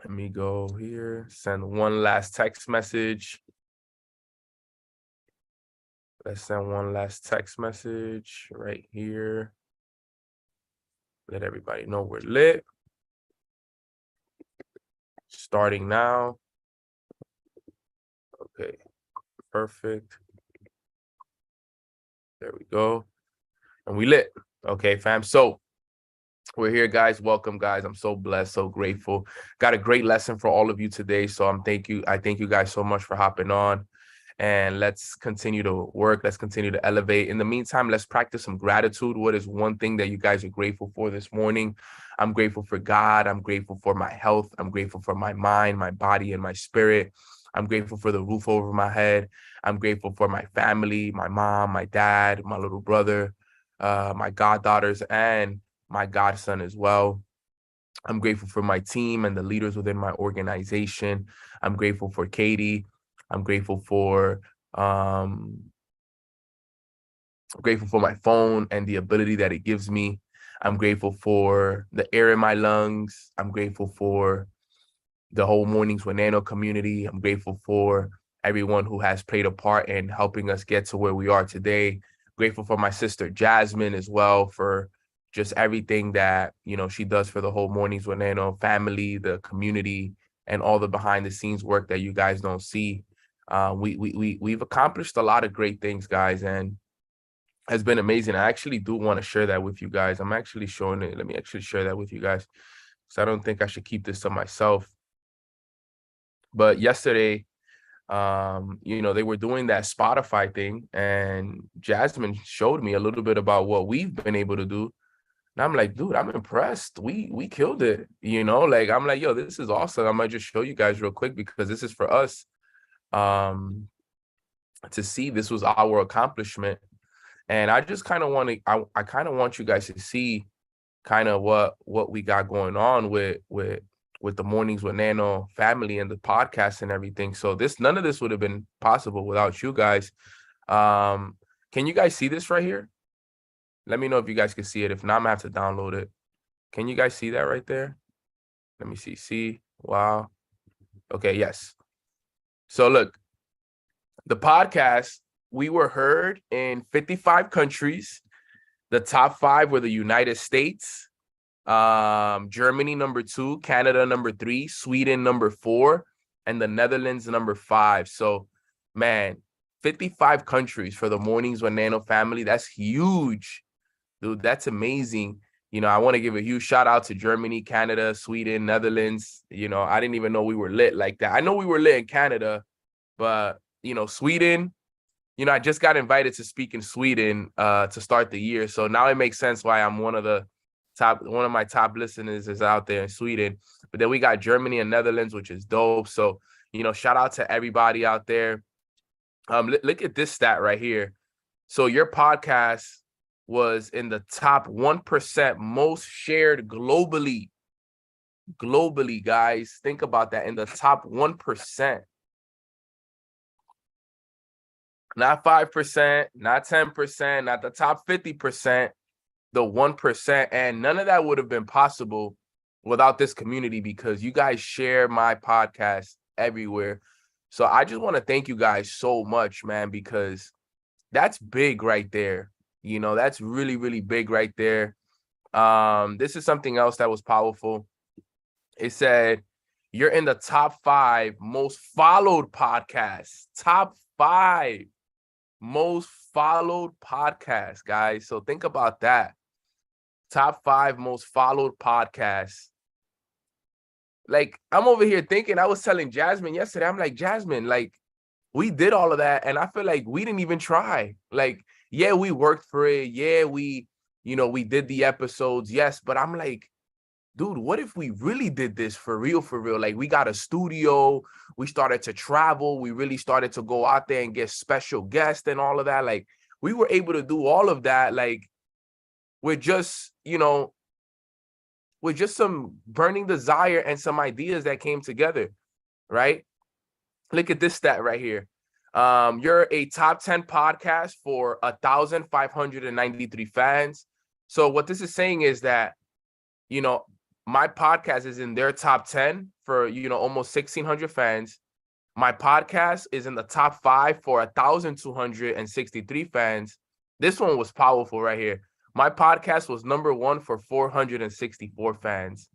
Let me go here, send one last text message. Let's send one last text message right here. Let everybody know we're lit. Starting now. Okay, perfect. There we go. And we lit. Okay, fam. So we're here, guys. Welcome, guys. I'm so blessed, so grateful. Got a great lesson for all of you today. So I thank you guys so much for hopping on. And let's continue to work. Let's continue to elevate. In the meantime, let's practice some gratitude. What is one thing that you guys are grateful for this morning? I'm grateful for God. I'm grateful for my health. I'm grateful for my mind, my body, and my spirit. I'm grateful for the roof over my head. I'm grateful for my family, my mom, my dad, my little brother, my goddaughters, and my godson as well. I'm grateful for my team and the leaders within my organization. I'm grateful for Katie. I'm grateful for my phone and the ability that it gives me. I'm grateful for the air in my lungs. I'm grateful for the whole Mornings with Nano community. I'm grateful for everyone who has played a part in helping us get to where we are today. Grateful for my sister Jasmine as well for just everything that she does for the whole Mornings with Nano family, the community, and all the behind the scenes work that you guys don't see. We've accomplished a lot of great things, guys, and has been amazing. I actually do want to share that with you guys. I'm actually showing it. Let me actually share that with you guys. So I don't think I should keep this to myself. But yesterday, they were doing that Spotify thing, and Jasmine showed me a little bit about what we've been able to do. And I'm like, dude, I'm impressed. We killed it. I'm like, yo, this is awesome. I might just show you guys real quick because this is for us to see. This was our accomplishment. And I just kind of want to, I kind of want you guys to see kind of what we got going on with the Mornings with Nano family and the podcast and everything. So none of this would have been possible without you guys. Can you guys see this right here? Let me know if you guys can see it. If not, I'm gonna have to download it. Can you guys see that right there? Let me see. See? Wow. Okay, yes. So look, the podcast, we were heard in 55 countries. The top 5 were the United States, Germany number 2, Canada number 3, Sweden number 4, and the Netherlands number 5. So, man, 55 countries for the Mornings with Nano family. That's huge, dude. That's amazing. I want to give a huge shout out to Germany, Canada, Sweden, Netherlands. I didn't even know we were lit like that. I know we were lit in Canada, but Sweden. I just got invited to speak in Sweden to start the year. So now it makes sense why I'm one of my top listeners is out there in Sweden. But then we got Germany and Netherlands, which is dope. So, shout out to everybody out there. Look at this stat right here. So your podcast was in the top 1% most shared globally. Globally, guys. Think about that. In the top 1%. Not 5%, not 10%, not the top 50%, the 1%. And none of that would have been possible without this community because you guys share my podcast everywhere. So I just want to thank you guys so much, man, because that's big right there. That's really, really big right there. This is something else that was powerful. It said, you're in the top 5 most followed podcasts. Top 5 most followed podcasts, guys. So think about that. Top 5 most followed podcasts. Like, I'm over here thinking, I was telling Jasmine yesterday, I'm like, Jasmine, like, we did all of that, and I feel like we didn't even try. Like, yeah, we worked for it. Yeah, we did the episodes. Yes, but I'm like, dude, what if we really did this for real, for real? Like, we got a studio, we started to travel, we really started to go out there and get special guests and all of that. Like, we were able to do all of that, like, with just, with just some burning desire and some ideas that came together, right? Look at this stat right here. You're a top 10 podcast for 1,593 fans. So what this is saying is that, my podcast is in their top 10 for, almost 1,600 fans. My podcast is in the top 5 for 1,263 fans. This one was powerful right here. My podcast was number 1 for 464 fans.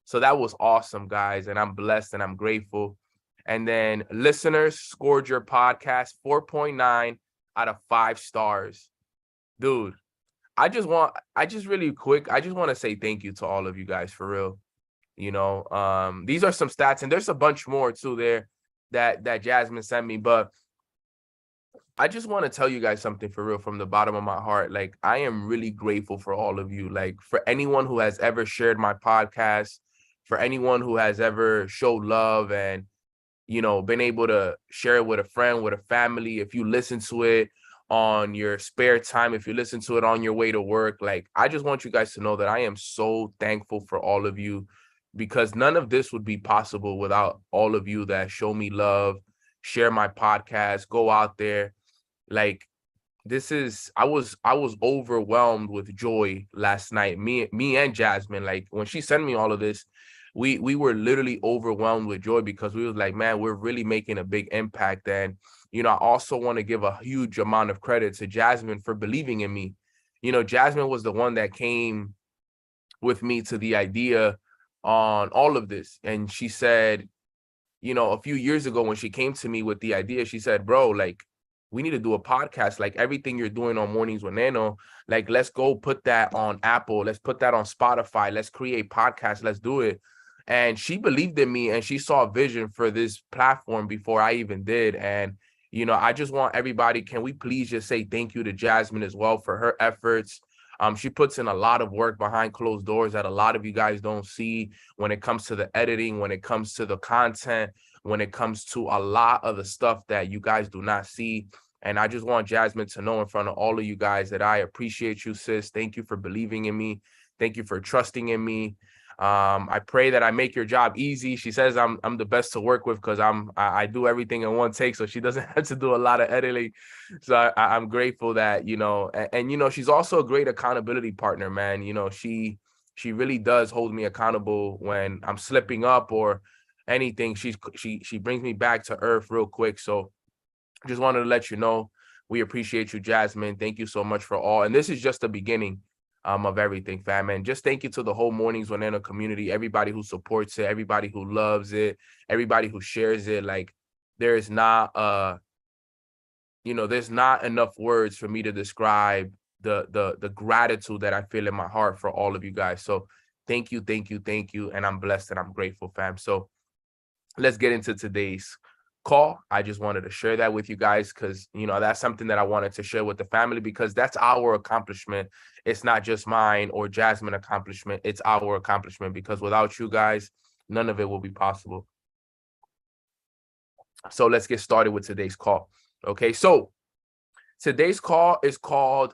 So that was awesome, guys. And I'm blessed and I'm grateful. And then listeners scored your podcast 4.9 out of 5 stars. Dude, I just want to say thank you to all of you guys for real. These are some stats, and there's a bunch more too there that Jasmine sent me, but I just want to tell you guys something for real from the bottom of my heart. Like, I am really grateful for all of you. Like, for anyone who has ever shared my podcast, for anyone who has ever showed love and, been able to share it with a friend, with a family. If you listen to it on your spare time, if you listen to it on your way to work, like, I just want you guys to know that I am so thankful for all of you, because none of this would be possible without all of you that show me love, share my podcast, go out there. Like, I was overwhelmed with joy last night. Me and Jasmine, like, when she sent me all of this, we were literally overwhelmed with joy, because we was like, man, we're really making a big impact. And I also want to give a huge amount of credit to Jasmine for believing in me. Jasmine was the one that came with me to the idea on all of this. And she said, a few years ago when she came to me with the idea, she said, bro, like, we need to do a podcast, like everything you're doing on Mornings with Nano. Like, let's go put that on Apple. Let's put that on Spotify. Let's create podcasts. Let's do it. And she believed in me, and she saw a vision for this platform before I even did. And, I just want everybody, can we please just say thank you to Jasmine as well for her efforts. She puts in a lot of work behind closed doors that a lot of you guys don't see, when it comes to the editing, when it comes to the content, when it comes to a lot of the stuff that you guys do not see. And I just want Jasmine to know in front of all of you guys that I appreciate you, sis. Thank you for believing in me. Thank you for trusting in me. I pray that I make your job easy. She says I'm the best to work with, because I do everything in one take, so she doesn't have to do a lot of editing. So I'm grateful that, and she's also a great accountability partner, man. She really does hold me accountable when I'm slipping up or anything. She brings me back to earth real quick. So just wanted to let you know, we appreciate you, Jasmine. Thank you so much for all. And this is just the beginning of everything, fam. And just thank you to the whole Mornings with Nano community, everybody who supports it, everybody who loves it, everybody who shares it. Like, there's not there's not enough words for me to describe the gratitude that I feel in my heart for all of you guys. So thank you, thank you, thank you. And I'm blessed and I'm grateful, fam. So let's get into today's call. I just wanted to share that with you guys, because that's something that I wanted to share with the family, because that's our accomplishment. It's not just mine or Jasmine accomplishment. It's our accomplishment, because without you guys, none of it will be possible. So let's get started with today's call. Okay, so today's call is called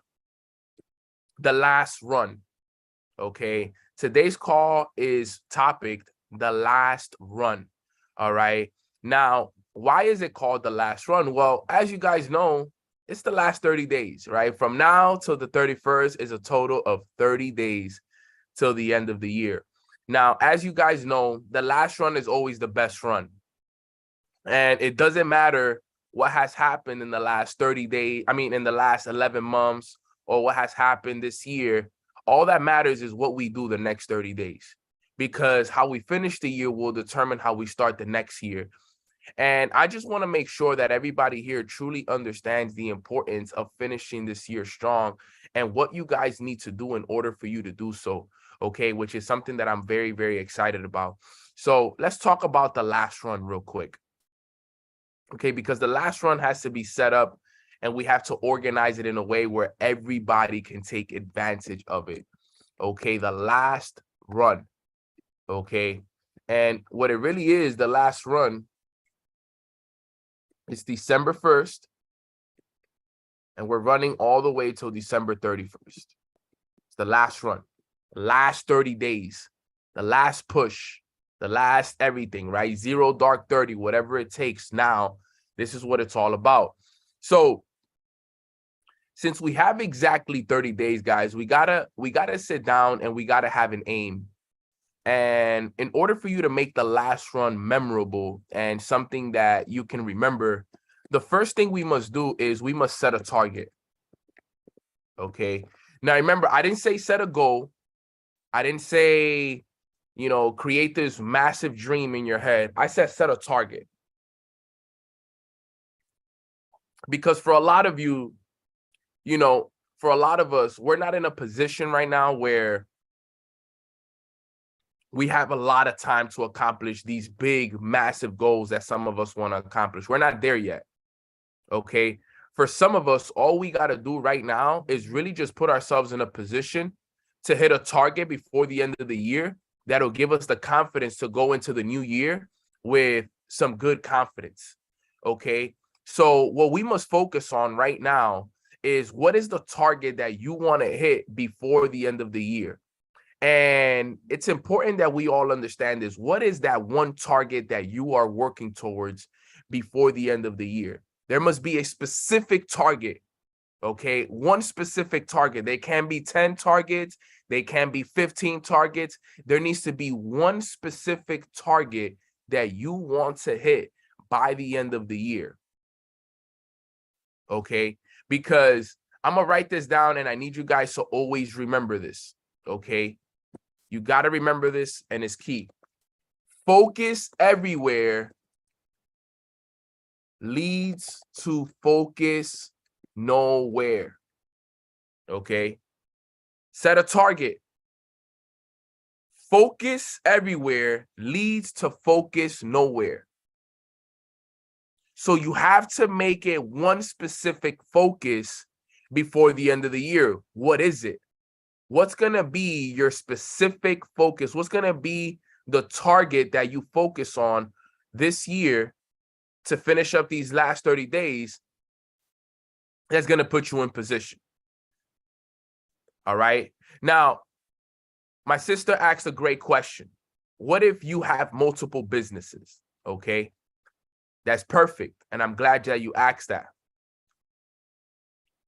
The Last Run. Okay, today's call is topic The Last Run. All right, now, why is it called The Last Run? Well, as you guys know, it's the last 30 days, right? From now till the 31st is a total of 30 days till the end of the year. Now, as you guys know, the last run is always the best run. And it doesn't matter what has happened in the last 30 days, in the last 11 months, or what has happened this year. All that matters is what we do the next 30 days, because how we finish the year will determine how we start the next year. And I just want to make sure that everybody here truly understands the importance of finishing this year strong and what you guys need to do in order for you to do so. Okay, which is something that I'm very, very excited about. So let's talk about the last run real quick. Okay, because the last run has to be set up, and we have to organize it in a way where everybody can take advantage of it. Okay, the last run. Okay, and what it really is, the last run, it's December 1st, and we're running all the way till December 31st. It's the last run, last 30 days, the last push, the last everything, right? Zero dark 30, whatever it takes. Now, this is what it's all about. So since we have exactly 30 days, guys, we gotta sit down and we gotta have an aim. And in order for you to make the last run memorable and something that you can remember, the first thing we must do is we must set a target. Okay. Now, remember, I didn't say set a goal. I didn't say, create this massive dream in your head. I said set a target. Because for a lot of you, for a lot of us, we're not in a position right now where we have a lot of time to accomplish these big, massive goals that some of us want to accomplish. We're not there yet. Okay. For some of us, all we got to do right now is really just put ourselves in a position to hit a target before the end of the year that'll give us the confidence to go into the new year with some good confidence. Okay. So what we must focus on right now is what is the target that you want to hit before the end of the year? And it's important that we all understand this. What is that one target that you are working towards before the end of the year? There must be a specific target, okay? One specific target. They can be 10 targets. They can be 15 targets. There needs to be one specific target that you want to hit by the end of the year, okay? Because I'm going to write this down, and I need you guys to always remember this, okay? You got to remember this, and it's key. Focus everywhere leads to focus nowhere. Okay. Set a target. Focus everywhere leads to focus nowhere. So you have to make it one specific focus before the end of the year. What is it? What's going to be your specific focus? What's going to be the target that you focus on this year to finish up these last 30 days that's going to put you in position? All right. Now, my sister asked a great question. What if you have multiple businesses? Okay. That's perfect. And I'm glad that you asked that.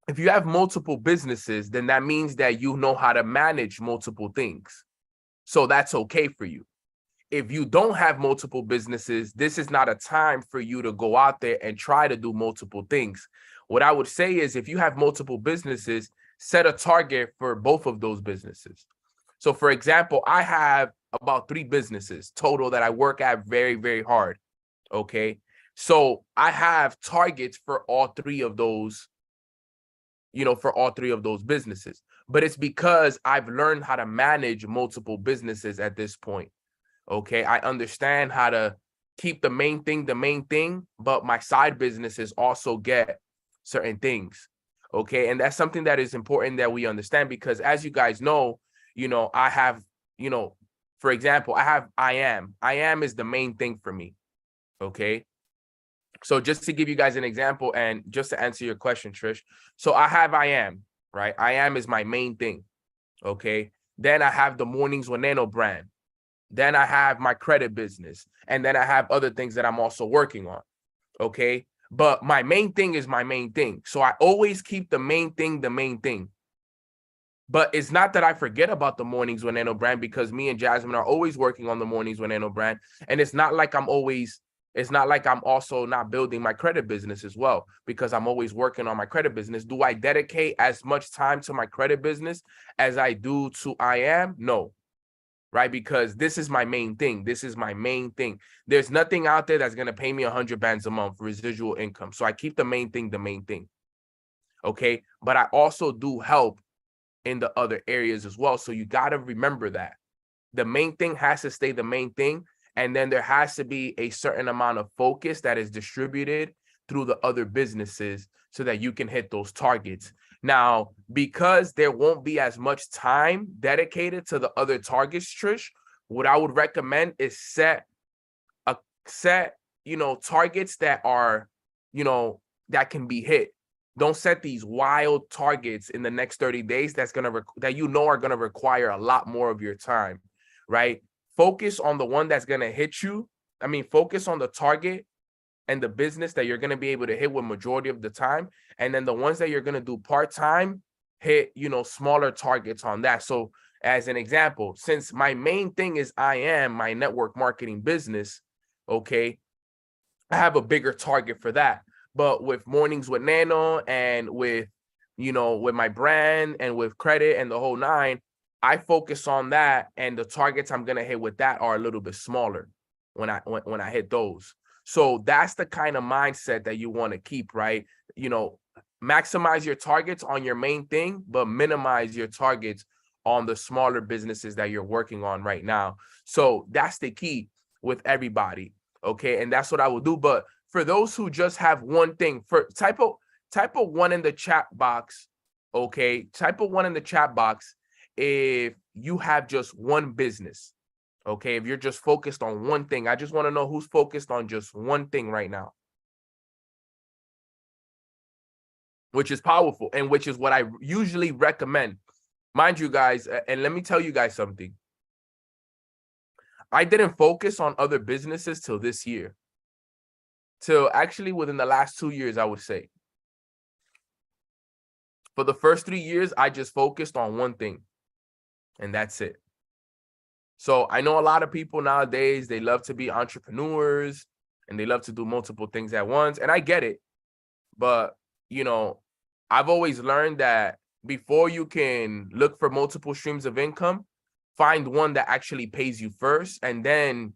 If you have multiple businesses, then that means that you know how to manage multiple things. So that's okay for you. If you don't have multiple businesses, this is not a time for you to go out there and try to do multiple things. What I would say is if you have multiple businesses, set a target for both of those businesses. So for example, I have about 3 businesses total that I work at very, very hard. Okay. So I have targets for all 3 of those, for all 3 of those businesses, but it's because I've learned how to manage multiple businesses at this point. Okay. I understand how to keep the main thing, but my side businesses also get certain things. Okay. And that's something that is important that we understand, because as you guys know, I have, for example, I am is the main thing for me. Okay. So just to give you guys an example and just to answer your question, Trish. So I am, right? I am is my main thing. Okay. Then I have the Mornings with Nano brand. Then I have my credit business. And then I have other things that I'm also working on. Okay. But my main thing is my main thing. So I always keep the main thing. But it's not that I forget about the Mornings with Nano brand, because me and Jasmine are always working on the Mornings with Nano brand. And it's not like I'm also not building my credit business as well, because I'm always working on my credit business. Do I dedicate as much time to my credit business as I do to I am? No. Right? Because this is my main thing. There's nothing out there that's going to pay me 100 bands a month residual income. So I keep the main thing. Okay. But I also do help in the other areas as well. So you got to remember that the main thing has to stay the main thing. And then there has to be a certain amount of focus that is distributed through the other businesses so that you can hit those targets. Now, because there won't be as much time dedicated to the other targets, Trish, what I would recommend is set targets that are, that can be hit. Don't set these wild targets in the next 30 days that are going to require a lot more of your time, right? Focus on the one that's going to hit you. Focus on the target and the business that you're going to be able to hit with majority of the time. And then the ones that you're going to do part-time, hit, smaller targets on that. So as an example, since my main thing is I am my network marketing business, okay, I have a bigger target for that. But with Mornings with Nano and with, with my brand and with credit and the whole nine, I focus on that, and the targets I'm gonna hit with that are a little bit smaller when I hit those. So that's the kind of mindset that you want to keep, right? Maximize your targets on your main thing, but minimize your targets on the smaller businesses that you're working on right now. So that's the key with everybody. Okay. And that's what I will do. But for those who just have one thing, for type of one in the chat box. Okay. Type of one in the chat box if you have just one business. Okay. If you're just focused on one thing. I just want to know who's focused on just one thing right now, which is powerful and which is what I usually recommend. Mind you guys, and let me tell you guys something. I didn't focus on other businesses till this year. Till actually within the last 2 years, I would say. For the first 3 years, I just focused on one thing, and that's it. So I know a lot of people nowadays, they love to be entrepreneurs and they love to do multiple things at once. And I get it. But, I've always learned that before you can look for multiple streams of income, find one that actually pays you first and then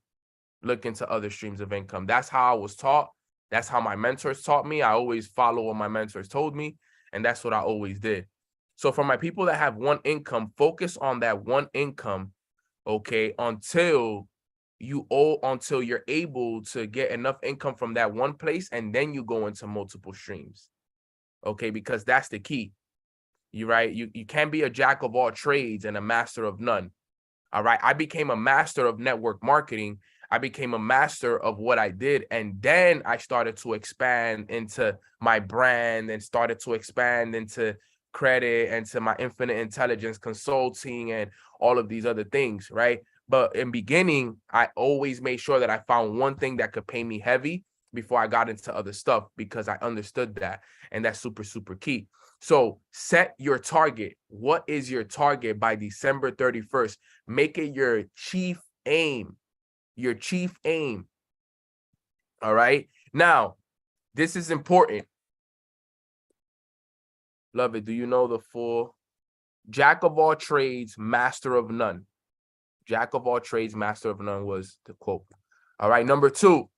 look into other streams of income. That's how I was taught. That's how my mentors taught me. I always follow what my mentors told me, and that's what I always did. So for my people that have one income, focus on that one income, okay, until you're able to get enough income from that one place, and then you go into multiple streams, okay, because that's the key. You're right. You can't be a jack of all trades and a master of none. All right. I became a master of network marketing. I became a master of what I did. And then I started to expand into my brand and started to expand into credit and to my infinite intelligence consulting and all of these other things. Right. But in beginning, I always made sure that I found one thing that could pay me heavy before I got into other stuff, because I understood that. And that's super, super key. So set your target. What is your target by December 31st? Make it your chief aim. Your chief aim. All right. Now, this is important. Love it. Do you know the full jack of all trades, master of none? Jack of all trades, master of none was the quote. All right. Number 2.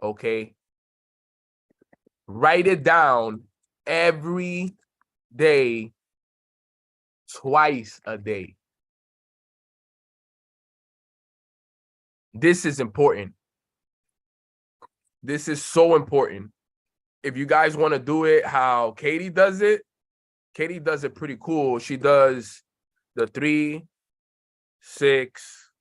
Okay. Write it down every day, twice a day. This is important. This is so important. If you guys want to do it how Katie does it pretty cool. She does the 3, 6,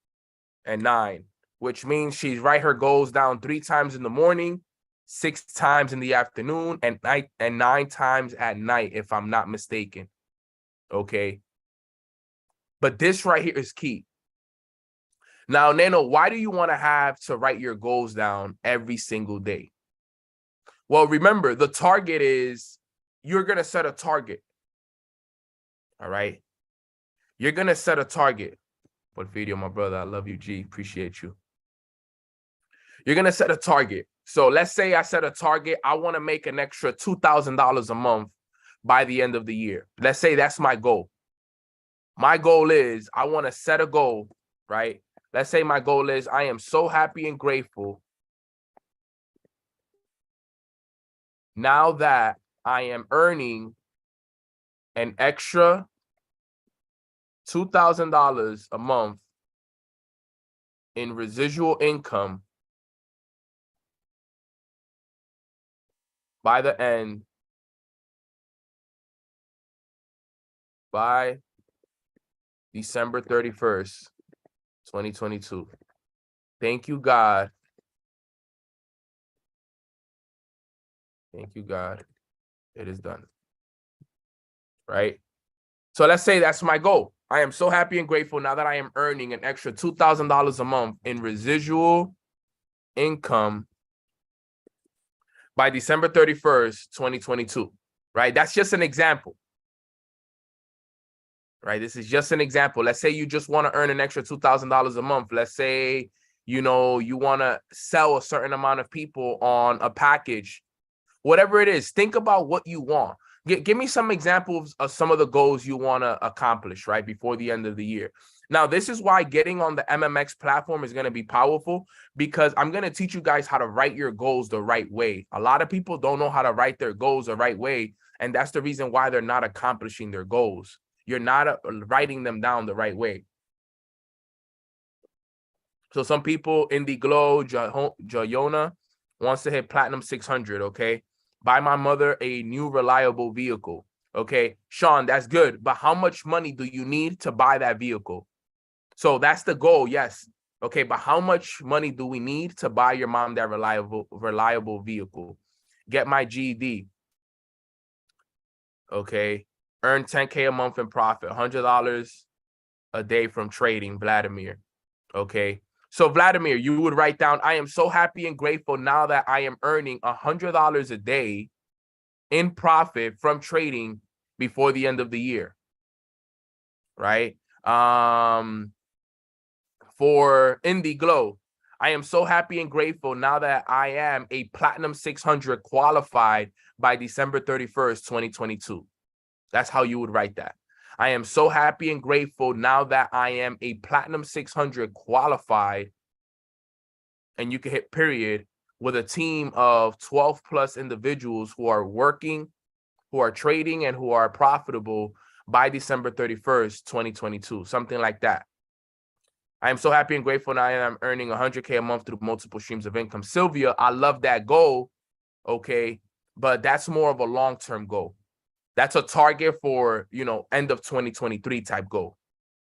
and 9, which means she's write her goals down 3 times in the morning, 6 times in the afternoon, and 9 times at night, if I'm not mistaken. Okay. But this right here is key. Now, Nano, why do you want to have to write your goals down every single day? Well, remember, the target is you're going to set a target. All right. You're going to set a target. What video, my brother? I love you, G. Appreciate you. You're going to set a target. So let's say I set a target. I want to make an extra $2,000 a month by the end of the year. Let's say that's my goal. My goal is I want to set a goal, right? Let's say my goal is I am so happy and grateful now that I am earning an extra $2,000 a month in residual income by December 31st, 2022. Thank you, God. Thank you, God. It is done. Right? So let's say that's my goal. I am so happy and grateful now that I am earning an extra $2,000 a month in residual income by December 31st, 2022. Right? That's just an example. right? This is just an example. Let's say you just want to earn an extra $2,000 a month. Let's say, you know, you want to sell a certain amount of people on a package, whatever it is. Think about what you want. Give me some examples of some of the goals you want to accomplish, right, before the end of the year. Now, this is why getting on the MMX platform is going to be powerful, because I'm going to teach you guys how to write your goals the right way. A lot of people don't know how to write their goals the right way, and that's the reason why they're not accomplishing their goals. You're not writing them down the right way. So some people in the glow, Jayona wants to hit platinum 600, okay? Buy my mother a new reliable vehicle, okay? Sean, that's good, but how much money do you need to buy that vehicle? So that's the goal, yes. Okay, but how much money do we need to buy your mom that reliable vehicle? Get my GED. Okay, earn 10K a month in profit, $100 a day from trading, Vladimir. Okay, so Vladimir, you would write down, I am so happy and grateful now that I am earning $100 a day in profit from trading before the end of the year, right? For Indie Glow, I am so happy and grateful now that I am a Platinum 600 qualified by December 31st, 2022. That's how you would write that. I am so happy and grateful now that I am a Platinum 600 qualified, and you can hit period, with a team of 12 plus individuals who are working, who are trading, and who are profitable by December 31st, 2022, something like that. I am so happy and grateful now that I'm earning 100K a month through multiple streams of income. Sylvia, I love that goal, okay, but that's more of a long-term goal. That's a target for, you know, end of 2023 type goal.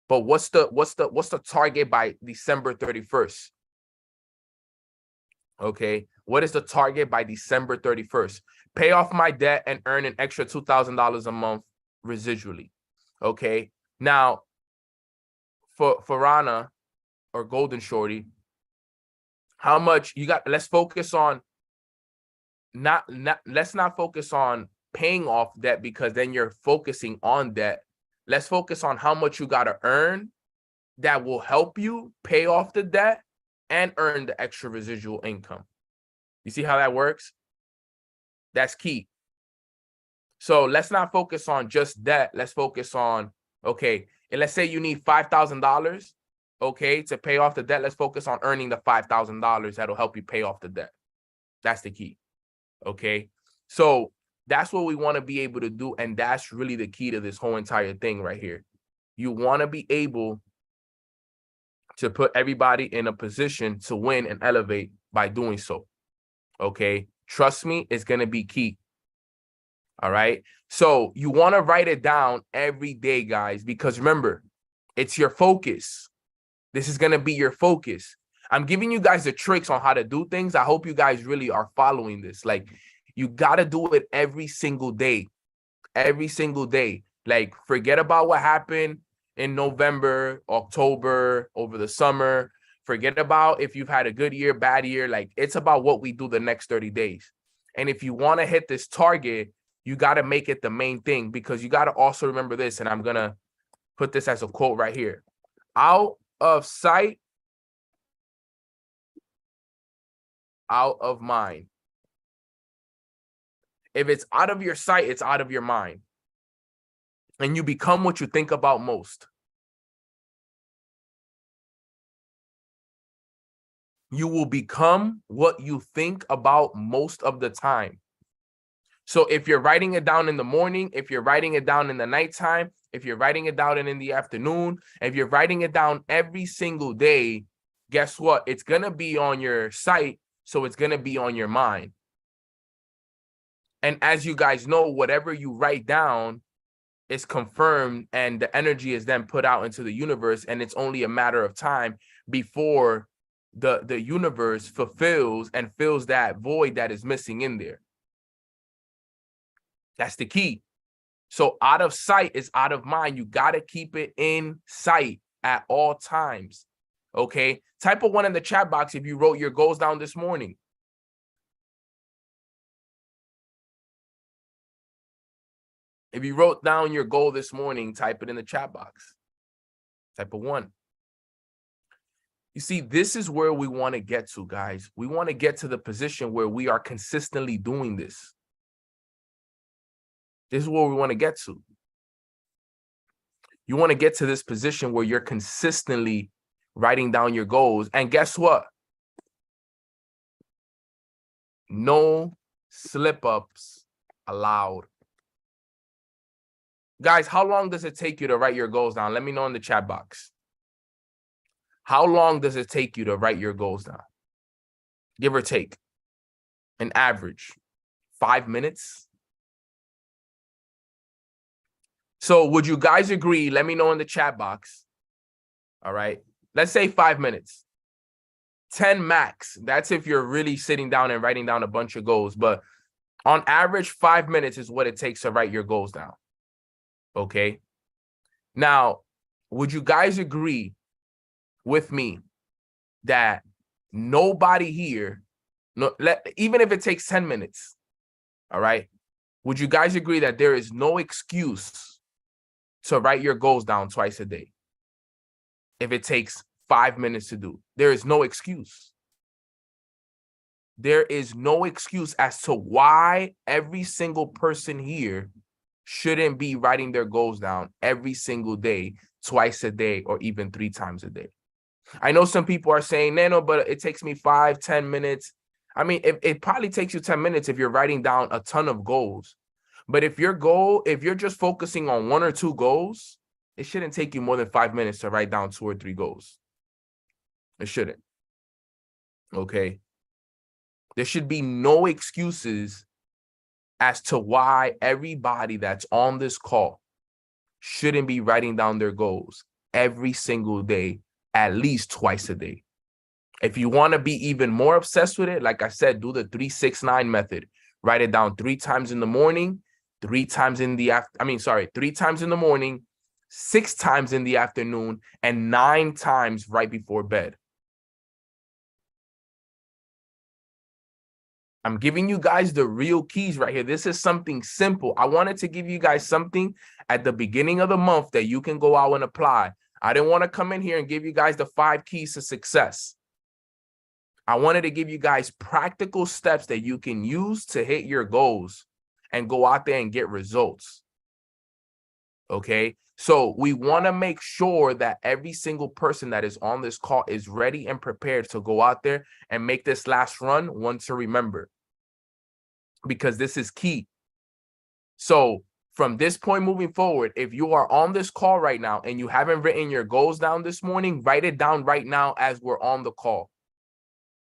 But what's the target by December 31st? Okay, what is the target by December 31st? Pay off my debt and earn an extra $2,000 a month residually. Okay, now for Rana or Golden Shorty, how much you got? Let's focus on let's not focus on paying off debt, because then you're focusing on debt. Let's focus on how much you got to earn that will help you pay off the debt and earn the extra residual income. You see how that works? That's key. So let's not focus on just debt. Let's focus on, okay, and let's say you need $5,000, okay, to pay off the debt. Let's focus on earning the $5,000 that'll help you pay off the debt. That's the key. Okay, so that's what we want to be able to do, and that's really the key to this whole entire thing right here. You want to be able to put everybody in a position to win and elevate by doing so. Okay, trust me, it's going to be key. All right, so you want to write it down every day, guys, because remember, it's your focus. This is going to be your focus. I'm giving you guys the tricks on how to do things. I hope you guys really are following this. Like, you got to do it every single day. Every single day. Like, forget about what happened in November, October, over the summer. Forget about if you've had a good year, bad year. Like, it's about what we do the next 30 days. And if you want to hit this target, you got to make it the main thing, because you got to also remember this. And I'm going to put this as a quote right here. Out of sight, out of mind. If it's out of your sight, it's out of your mind. And you become what you think about most. You will become what you think about most of the time. So if you're writing it down in the morning, if you're writing it down in the nighttime, if you're writing it down in the afternoon, if you're writing it down every single day, guess what? It's going to be on your sight, so it's going to be on your mind. And as you guys know, whatever you write down is confirmed, and the energy is then put out into the universe, and it's only a matter of time before the universe fulfills and fills that void that is missing in there. That's the key. So out of sight is out of mind. You got to keep it in sight at all times. Okay. Type a 1 in the chat box if you wrote your goals down this morning. If you wrote down your goal this morning, type it in the chat box. Type a 1. You see, this is where we want to get to, guys. We want to get to the position where we are consistently doing this. This is where we want to get to. You want to get to this position where you're consistently writing down your goals. And guess what? No slip-ups allowed. Guys, how long does it take you to write your goals down? Let me know in the chat box. How long does it take you to write your goals down? Give or take. An average. 5 minutes? So would you guys agree? Let me know in the chat box. All right. Let's say 5 minutes. 10 max. That's if you're really sitting down and writing down a bunch of goals. But on average, 5 minutes is what it takes to write your goals down. Okay. Now, would you guys agree with me that nobody here, even if it takes 10 minutes, all right, would you guys agree that there is no excuse to write your goals down twice a day if it takes 5 minutes to do? There is no excuse. There is no excuse as to why every single person here shouldn't be writing their goals down every single day, twice a day, or even 3 times a day. I know some people are saying, Nano, but it takes me 5-10 minutes. I mean, it probably takes you 10 minutes if you're writing down a ton of goals. But if you're just focusing on 1 or 2 goals, it shouldn't take you more than 5 minutes to write down 2 or 3 goals. It shouldn't. Okay. There should be no excuses as to why everybody that's on this call shouldn't be writing down their goals every single day, at least twice a day. If you want to be even more obsessed with it, like I said, do the 3-6-9 method. Write it down 3 times in the morning, 3 times in the 3 times in the morning, 6 times in the afternoon, and 9 times right before bed. I'm giving you guys the real keys right here. This is something simple. I wanted to give you guys something at the beginning of the month that you can go out and apply. I didn't want to come in here and give you guys the 5 keys to success. I wanted to give you guys practical steps that you can use to hit your goals and go out there and get results. Okay? So we want to make sure that every single person that is on this call is ready and prepared to go out there and make this last run one to remember, because this is key. So from this point moving forward, if you are on this call right now and you haven't written your goals down this morning, write it down right now as we're on the call.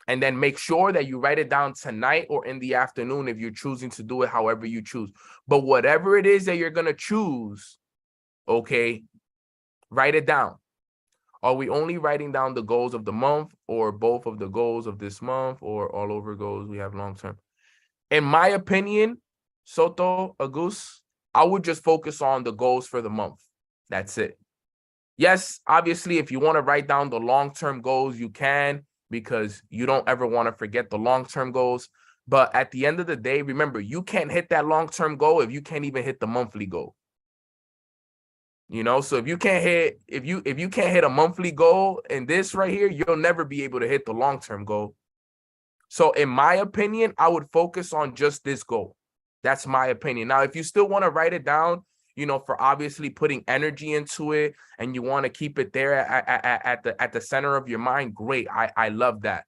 And then make sure that you write it down tonight or in the afternoon if you're choosing to do it however you choose. But whatever it is that you're going to choose, okay, write it down. Are we only writing down the goals of the month, or both of the goals of this month, or all over goals we have long term? In my opinion, Soto, Agus, I would just focus on the goals for the month. That's it. Yes, obviously, if you want to write down the long-term goals, you can, because you don't ever want to forget the long-term goals. But at the end of the day, remember, you can't hit that long-term goal if you can't even hit the monthly goal. You know, so if you can't hit a monthly goal in this right here, you'll never be able to hit the long-term goal. So in my opinion, I would focus on just this goal. That's my opinion. Now, if you still want to write it down, you know, for obviously putting energy into it, and you want to keep it there at the center of your mind, great. I love that.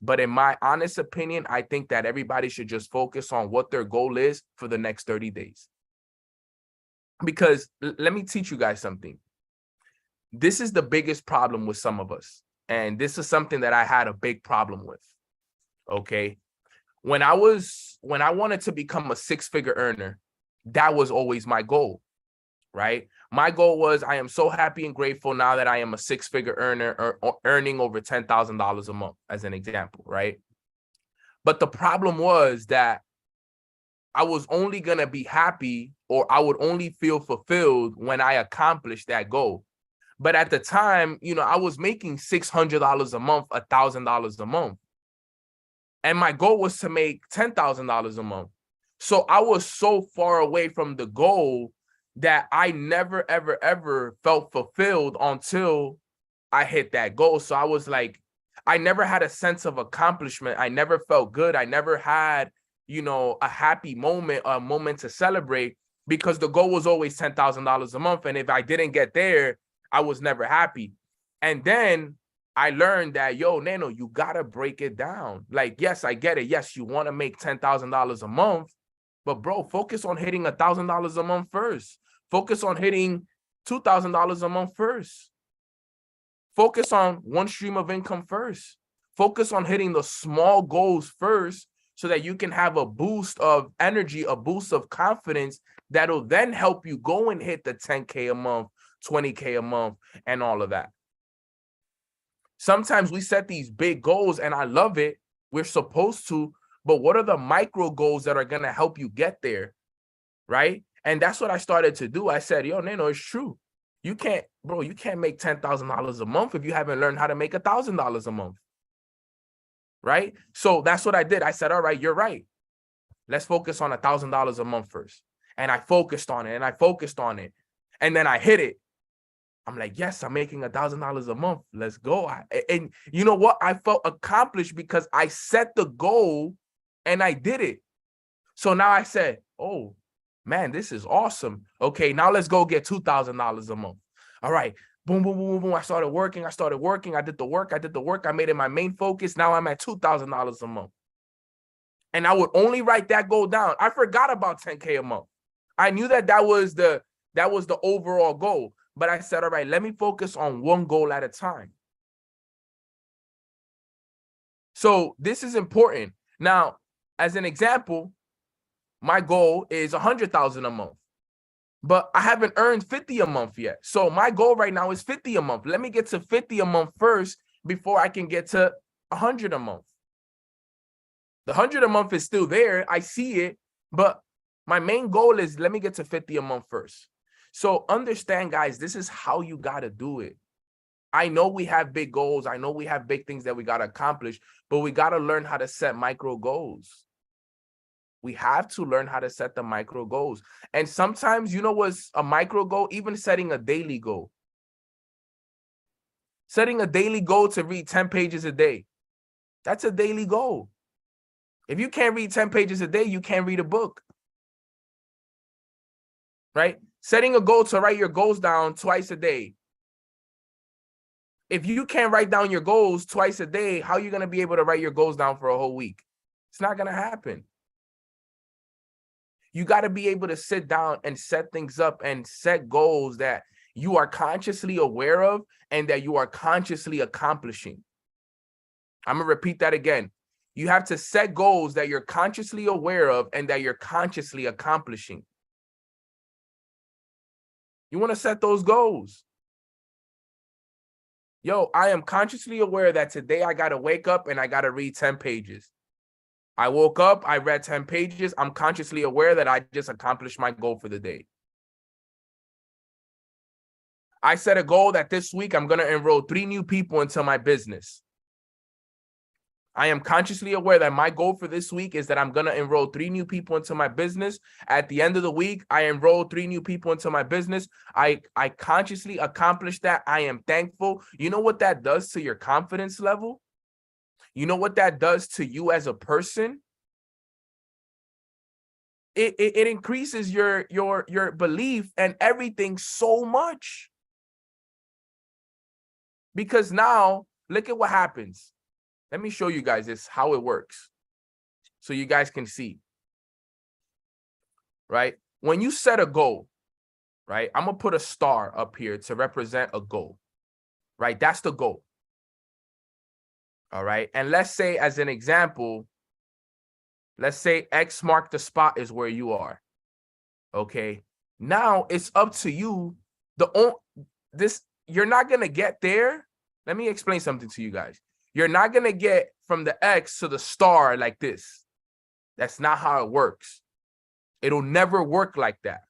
But in my honest opinion, I think that everybody should just focus on what their goal is for the next 30 days. Because let me teach you guys something. This is the biggest problem with some of us. And this is something that I had a big problem with. Okay. When I wanted to become a 6-figure earner, that was always my goal, right? My goal was, I am so happy and grateful now that I am a 6-figure earner, or earning over $10,000 a month, as an example, right? But the problem was that I was only going to be happy, or I would only feel fulfilled when I accomplished that goal. But at the time, you know, I was making $600 a month, $1,000 a month. And my goal was to make $10,000 a month. So I was so far away from the goal that I never, ever, ever felt fulfilled until I hit that goal. So I was like, I never had a sense of accomplishment. I never felt good. I never had, a happy moment, a moment to celebrate, because the goal was always $10,000 a month. And if I didn't get there, I was never happy. And then I learned that, Nano, you got to break it down. Like, yes, I get it. Yes, you want to make $10,000 a month, but bro, focus on hitting $1,000 a month first. Focus on hitting $2,000 a month first. Focus on one stream of income first. Focus on hitting the small goals first so that you can have a boost of energy, a boost of confidence that'll then help you go and hit the 10K a month, 20K a month, and all of that. Sometimes we set these big goals, and I love it. We're supposed to, but what are the micro goals that are going to help you get there, right? And that's what I started to do. I said, Nano, it's true. You can't make $10,000 a month if you haven't learned how to make $1,000 a month, right? So that's what I did. I said, all right, you're right. Let's focus on $1,000 a month first. And I focused on it, and I focused on it. And then I hit it. I'm like, yes, I'm making $1,000 a month. Let's go. And you know what? I felt accomplished because I set the goal and I did it. So now I said, oh, man, this is awesome. Okay, now let's go get $2,000 a month. All right. Boom, boom, boom, boom, boom. I started working. I did the work. I made it my main focus. Now I'm at $2,000 a month. And I would only write that goal down. I forgot about 10K a month. I knew that was the overall goal. But I said, all right, let me focus on one goal at a time. So this is important. Now, as an example, my goal is 100,000 a month, but I haven't earned 50 a month yet. So my goal right now is 50 a month. Let me get to 50 a month first before I can get to 100 a month. The 100 a month is still there. I see it, but my main goal is let me get to 50 a month first. So understand, guys, this is how you got to do it. I know we have big goals. I know we have big things that we got to accomplish, but we got to learn how to set micro goals. We have to learn how to set the micro goals. And sometimes, what's a micro goal? Even setting a daily goal. Setting a daily goal to read 10 pages a day. That's a daily goal. If you can't read 10 pages a day, you can't read a book. Right? Setting a goal to write your goals down twice a day. If you can't write down your goals twice a day, how are you going to be able to write your goals down for a whole week? It's not going to happen. You got to be able to sit down and set things up and set goals that you are consciously aware of and that you are consciously accomplishing. I'm going to repeat that again. You have to set goals that you're consciously aware of and that you're consciously accomplishing. You want to set those goals. I am consciously aware that today I got to wake up and I got to read 10 pages. I woke up, I read 10 pages. I'm consciously aware that I just accomplished my goal for the day. I set a goal that this week I'm going to enroll 3 new people into my business. I am consciously aware that my goal for this week is that I'm going to enroll 3 new people into my business. At the end of the week, I enroll 3 new people into my business. I consciously accomplished that. I am thankful. You know what that does to your confidence level? You know what that does to you as a person? It increases your belief and everything so much. Because now, look at what happens. Let me show you guys this, how it works, so you guys can see, right? When you set a goal, right, I'm going to put a star up here to represent a goal, right? That's the goal, all right? And let's say, as an example, let's say X mark the spot is where you are, okay? Now, it's up to you. You're not going to get there. Let me explain something to you guys. You're not going to get from the X to the star like this. That's not how it works. It'll never work like that.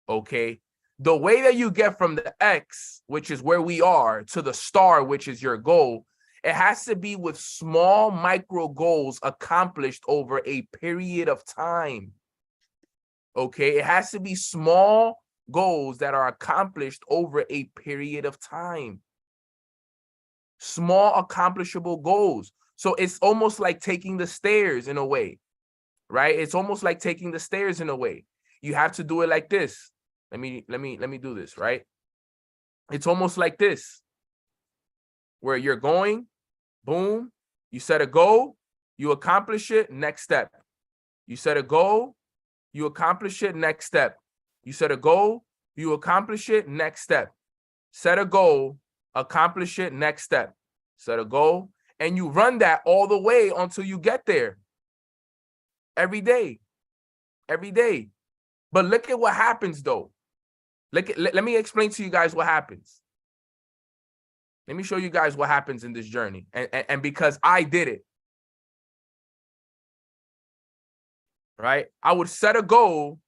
Okay? The way that you get from the X, which is where we are, to the star, which is your goal, it has to be with small micro goals accomplished over a period of time. Okay? It has to be small goals that are accomplished over a period of time. Small accomplishable goals. So it's almost like taking the stairs in a way, right? It's almost like taking the stairs in a way. You have to do it like this. Let me do this, right? It's almost like this, where you're going, boom, you set a goal, you accomplish it, next step. You set a goal, you accomplish it, next step. You set a goal, you accomplish it, next step. Set a goal, accomplish it, next step. Set a goal, and you run that all the way until you get there. Every day. Every day. But look at what happens, though. Let me explain to you guys what happens. Let me show you guys what happens in this journey. And because I did it. Right? I would set a goal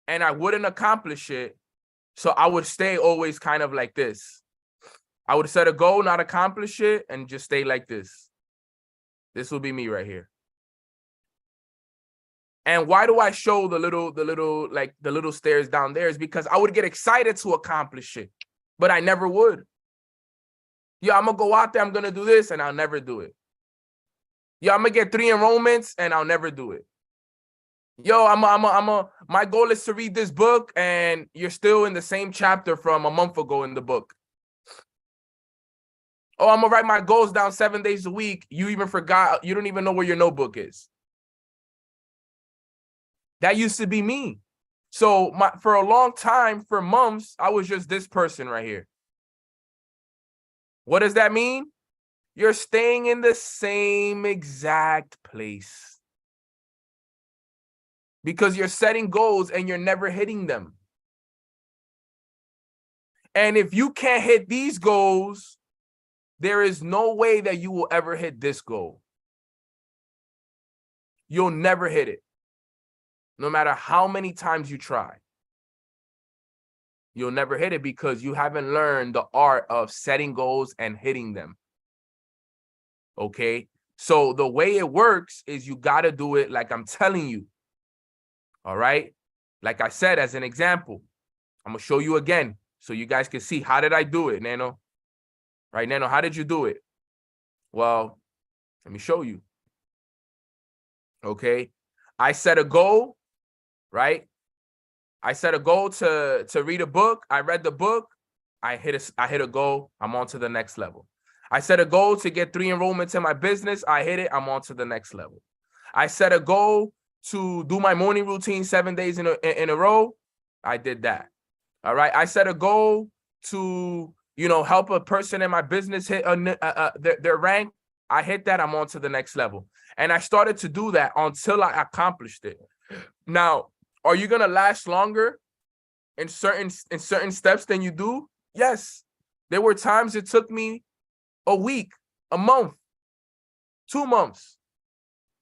and I wouldn't accomplish it. So I would stay always kind of like this. I would set a goal, not accomplish it, and just stay like this. This will be me right here. And why do I show the little stairs down there? Is because I would get excited to accomplish it, but I never would. Yeah, I'm gonna go out there, I'm gonna do this, and I'll never do it. Yeah, I'm gonna get 3 enrollments, and I'll never do it. Yo, my goal is to read this book, and you're still in the same chapter from a month ago in the book. Oh, I'm gonna write my goals down 7 days a week. You even forgot, you don't even know where your notebook is. That used to be me. So for a long time, for months, I was just this person right here. What does that mean? You're staying in the same exact place. Because you're setting goals and you're never hitting them. And if you can't hit these goals, there is no way that you will ever hit this goal. You'll never hit it. No matter how many times you try. You'll never hit it because you haven't learned the art of setting goals and hitting them. Okay? So the way it works is you got to do it like I'm telling you. All right? Like I said, as an example, I'm going to show you again so you guys can see how did I do it, Nano? Right, Nano, how did you do it? Well, let me show you. Okay? I set a goal, right? I set a goal to read a book. I read the book. I hit a goal. I'm on to the next level. I set a goal to get 3 enrollments in my business. I hit it. I'm on to the next level. I set a goal to do my morning routine 7 days in a row. I did that. All right. I set a goal to, help a person in my business hit their rank. I hit that. I'm on to the next level. And I started to do that until I accomplished it. Now, are you going to last longer in certain steps than you do? Yes. There were times it took me a week, a month, 2 months.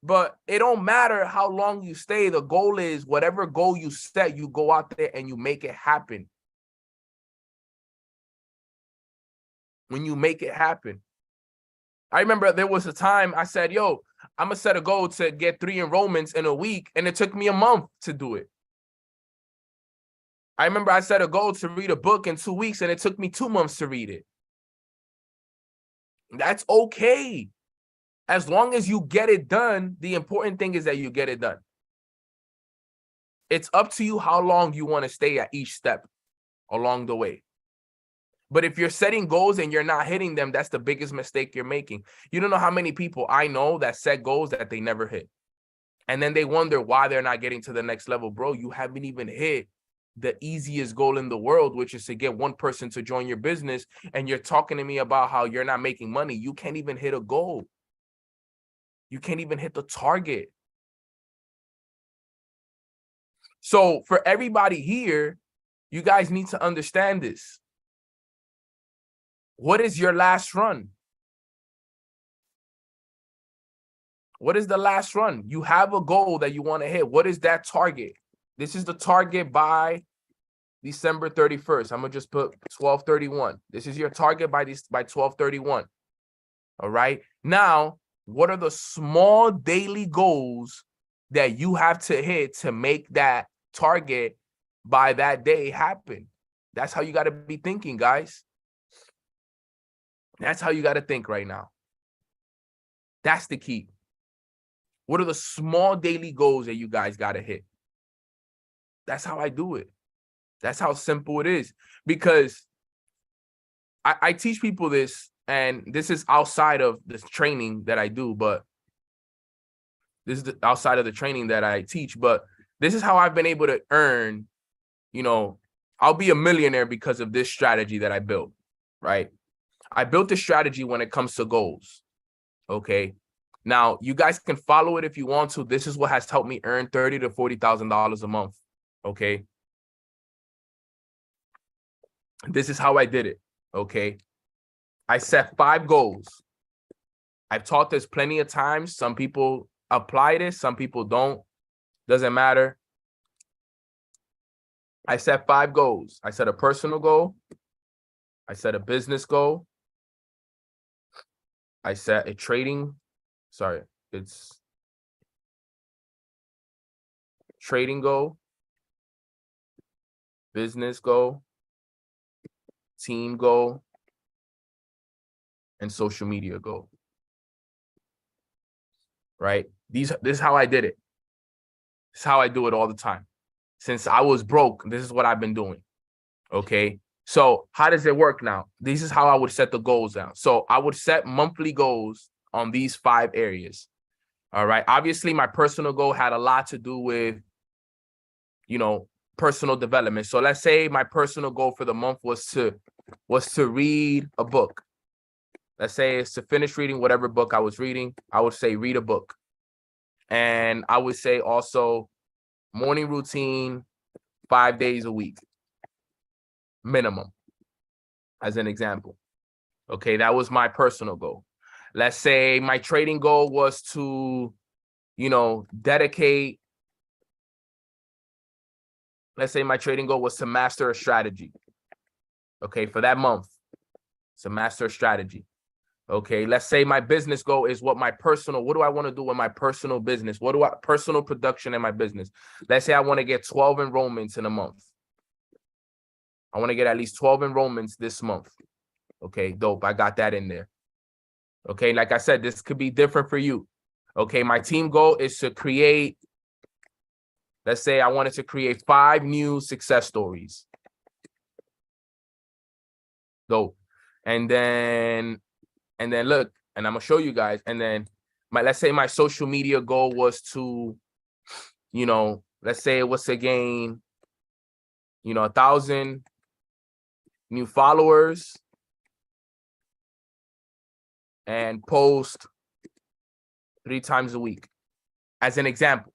But it don't matter how long you stay. The goal is whatever goal you set, you go out there and you make it happen. When you make it happen. I remember there was a time I said, yo, I'm going to set a goal to get 3 enrollments in a week. And it took me a month to do it. I remember I set a goal to read a book in 2 weeks and it took me 2 months to read it. That's okay. As long as you get it done, the important thing is that you get it done. It's up to you how long you want to stay at each step along the way. But if you're setting goals and you're not hitting them, that's the biggest mistake you're making. You don't know how many people I know that set goals that they never hit. And then they wonder why they're not getting to the next level. Bro, you haven't even hit the easiest goal in the world, which is to get one person to join your business. And you're talking to me about how you're not making money. You can't even hit a goal. You can't even hit the target. So for everybody here, you guys need to understand this. What is your last run? What is the last run? You have a goal that you want to hit. What is that target? This is the target by December 31st. I'm going to just put 12/31. This is your target by 12/31. All right. Now, what are the small daily goals that you have to hit to make that target by that day happen. That's how you got to be thinking, guys. That's how you got to think right now. That's the key. What are the small daily goals that you guys got to hit? That's how I do it. That's how simple it is. Because I teach people this, and this is outside of the training that I do, but this is outside of the training that I teach, but this is how I've been able to earn, I'll be a millionaire because of this strategy that I built, right? I built this strategy when it comes to goals, okay? Now, you guys can follow it if you want to. This is what has helped me earn $30,000 to $40,000 a month, okay? This is how I did it, okay? I set 5 goals. I've taught this plenty of times. Some people apply this, some people don't. Doesn't matter. I set 5 goals. I set a personal goal. I set a business goal. I set a trading goal, business goal, team goal, and social media goal. Right? This is how I did it. This is how I do it all the time. Since I was broke, this is what I've been doing. Okay. So how does it work now? This is how I would set the goals down. So I would set monthly goals on these 5 areas. All right. Obviously, my personal goal had a lot to do with, personal development. So let's say my personal goal for the month was to read a book. Let's say it's to finish reading whatever book I was reading. I would say read a book. And I would say also morning routine, 5 days a week, minimum, as an example. Okay, that was my personal goal. Let's say my trading goal was to, dedicate. Let's say my trading goal was to master a strategy. Okay, for that month, to master a strategy. Okay, let's say my business goal is what do I want to do with my personal business? Personal production in my business? Let's say I want to get 12 enrollments in a month. I want to get at least 12 enrollments this month. Okay, dope. I got that in there. Okay, like I said, this could be different for you. Okay, my team goal is to create, let's say I wanted to create 5 new success stories. Dope. And then look, and I'm gonna show you guys. And then let's say my social media goal was to, let's say it was to gain, 1,000 new followers and post 3 times a week, as an example,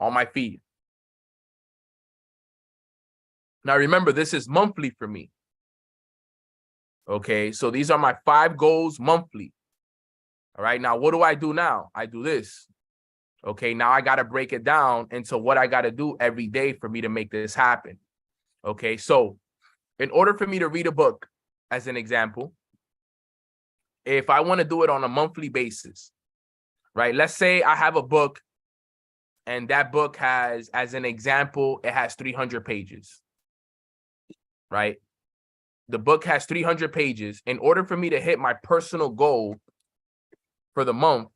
on my feed. Now, remember, this is monthly for me. Okay, so these are my 5 goals monthly. All right, now what do I do now? I do this. Okay, now I got to break it down into what I got to do every day for me to make this happen. Okay, so in order for me to read a book, as an example, if I want to do it on a monthly basis, right? Let's say I have a book and that book has, as an example, it has 300 pages, right? The book has 300 pages. In order for me to hit my personal goal for the month,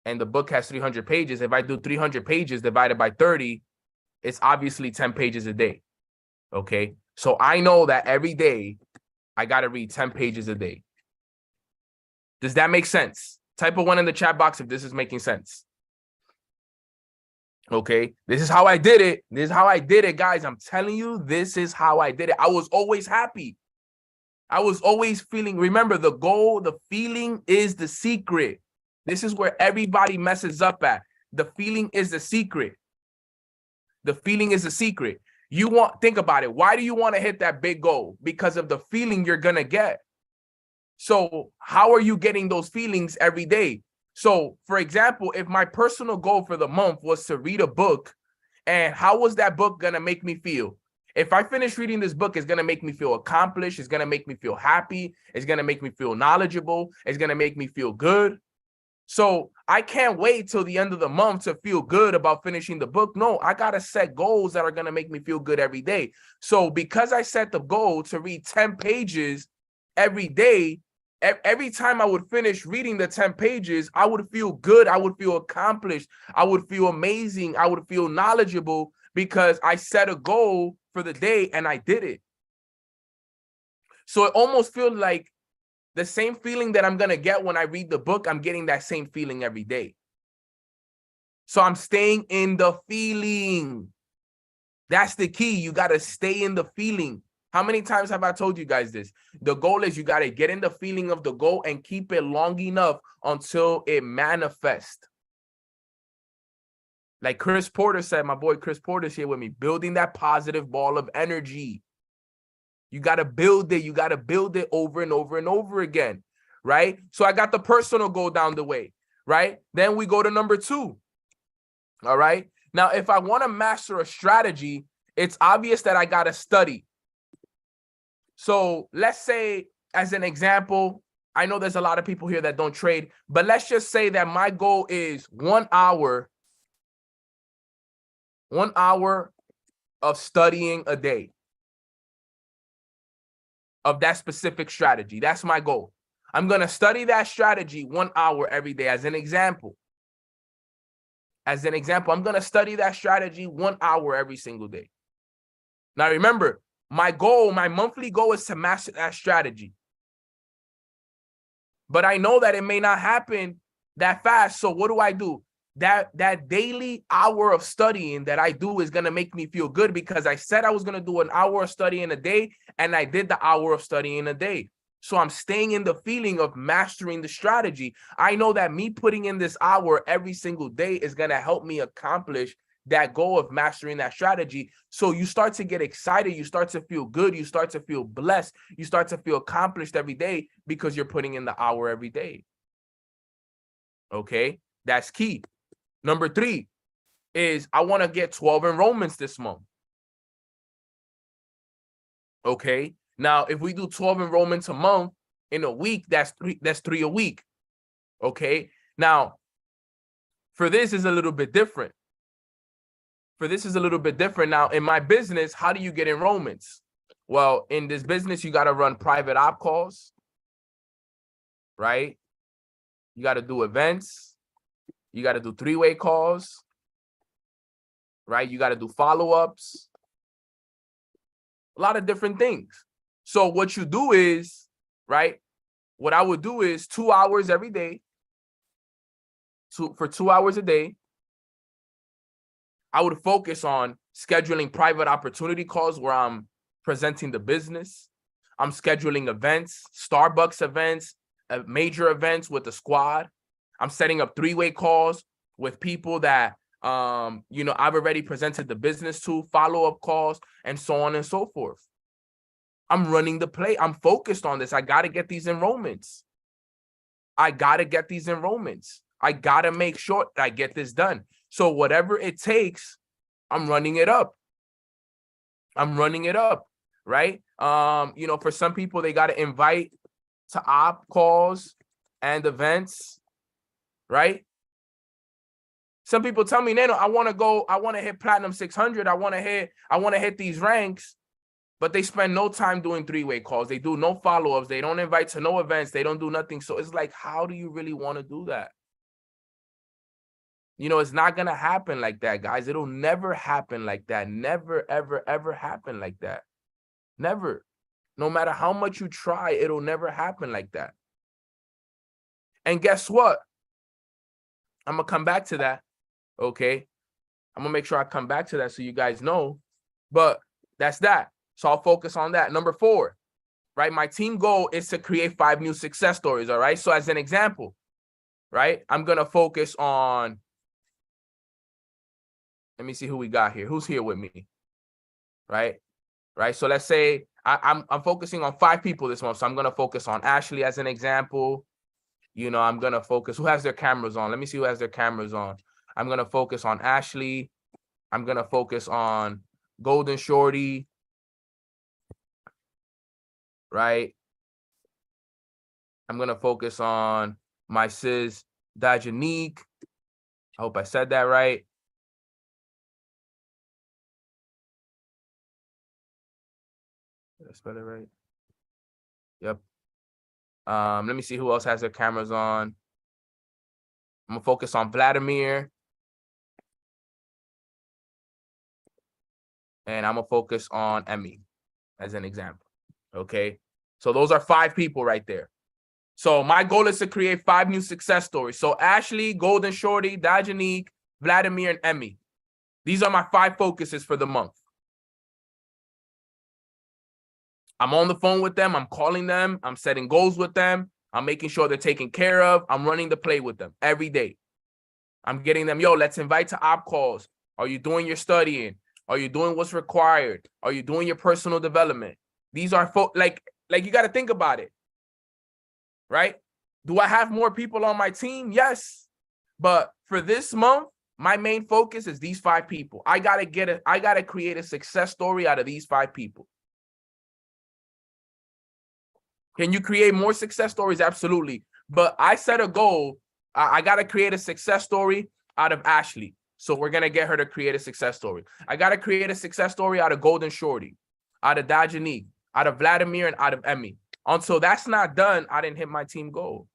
and the book has 300 pages, if I do 300 pages divided by 30, it's obviously 10 pages a day. Okay, so I know that every day I got to read 10 pages a day. Does that make sense? Type a 1 in the chat box if this is making sense. Okay, this is how I did it. This is how I did it, guys. I'm telling you, this is how I did it. I was always happy. I was always feeling, remember, the goal, the feeling is the secret. This is where everybody messes up at. The feeling is the secret. The feeling is the secret. Think about it. Why do you want to hit that big goal? Because of the feeling you're going to get. So how are you getting those feelings every day? So, for example, if my personal goal for the month was to read a book, and how was that book going to make me feel? If I finish reading this book, it's going to make me feel accomplished. It's going to make me feel happy. It's going to make me feel knowledgeable. It's going to make me feel good. So I can't wait till the end of the month to feel good about finishing the book. No, I got to set goals that are going to make me feel good every day. So because I set the goal to read 10 pages every day, every time I would finish reading the 10 pages, I would feel good. I would feel accomplished. I would feel amazing. I would feel knowledgeable because I set a goal for the day and I did it. So it almost feels like the same feeling that I'm going to get when I read the book, I'm getting that same feeling every day. So I'm staying in the feeling. That's the key. You got to stay in the feeling. How many times have I told you guys this? The goal is you got to get in the feeling of the goal and keep it long enough until it manifests. Like Chris Porter said, my boy Chris Porter's here with me, building that positive ball of energy. You got to build it. You got to build it over and over and over again, right? So I got the personal goal down the way, right? Then we go to number 2, all right? Now, if I want to master a strategy, it's obvious that I got to study. So let's say, as an example, I know there's a lot of people here that don't trade, but let's just say that my goal is 1 hour of studying a day of that specific strategy. That's my goal. I'm going to study that strategy 1 hour every day as an example. As an example, I'm going to study that strategy 1 hour every single day. Now, remember, my goal, my monthly goal is to master that strategy. But I know that it may not happen that fast. So what do? That daily hour of studying that I do is going to make me feel good because I said I was going to do an hour of studying a day and I did the hour of studying a day. So I'm staying in the feeling of mastering the strategy. I know that me putting in this hour every single day is going to help me accomplish that goal of mastering that strategy. So you start to get excited. You start to feel good. You start to feel blessed. You start to feel accomplished every day because you're putting in the hour every day. Okay, that's key. Number 3 is I want to get 12 enrollments this month. Okay. Now, if we do 12 enrollments a month in a week, that's three a week. Okay. Now, for this is a little bit different. Now, in my business, how do you get enrollments? Well, in this business, you got to run private op calls, right? You got to do events. You got to do 3-way calls, right? You got to do follow-ups. A lot of different things. So what you do is, right, what I would do is 2 hours every day. For 2 hours a day, I would focus on scheduling private opportunity calls where I'm presenting the business. I'm scheduling events, Starbucks events, major events with the squad. I'm setting up 3-way calls with people that, I've already presented the business to, follow-up calls, and so on and so forth. I'm running the play. I'm focused on this. I got to get these enrollments. I got to make sure that I get this done. So whatever it takes, I'm running it up. Right? For some people, they got to invite to op calls and events, right? Some people tell me, Nano, I want to hit platinum 600. I want to hit these ranks, but they spend no time doing 3-way calls. They do no follow-ups. They don't invite to no events. They don't do nothing. So it's like, how do you really want to do that? It's not going to happen like that, guys. It'll never happen like that. Never, ever, ever happen like that. Never. No matter how much you try, it'll never happen like that. And guess what? I'm going to come back to that. Okay. I'm going to make sure I come back to that so you guys know. But that's that. So I'll focus on that. Number 4, right? My team goal is to create 5 new success stories. All right. So as an example, right, I'm going to focus on, let me see who we got here. Who's here with me? Right. So let's say I'm focusing on 5 people this month. So I'm going to focus on Ashley as an example. I'm going to focus. Who has their cameras on? Let me see who has their cameras on. I'm going to focus on Ashley. I'm going to focus on Golden Shorty. Right. I'm going to focus on my sis, Dajanique. I hope I said that right. Did I spell it right? Yep. Let me see who else has their cameras on. I'm gonna focus on Vladimir. And I'm gonna focus on Emmy as an example. Okay. So those are 5 people right there. So my goal is to create 5 new success stories. So Ashley, Golden Shorty, Dajanique, Vladimir, and Emmy. These are my 5 focuses for the month. I'm on the phone with them. I'm calling them. I'm setting goals with them. I'm making sure they're taken care of. I'm running the play with them every day. I'm getting them, yo, let's invite to op calls. Are you doing your studying? Are you doing what's required? Are you doing your personal development? These are like you got to think about it, right? Do I have more people on my team? Yes. But for this month, my main focus is these 5 people. I got to create a success story out of these 5 people. Can you create more success stories? Absolutely. But I set a goal. I got to create a success story out of Ashley. So we're going to get her to create a success story. I got to create a success story out of Golden Shorty, out of Dajanique, out of Vladimir, and out of Emmy. Until that's not done, I didn't hit my team goal.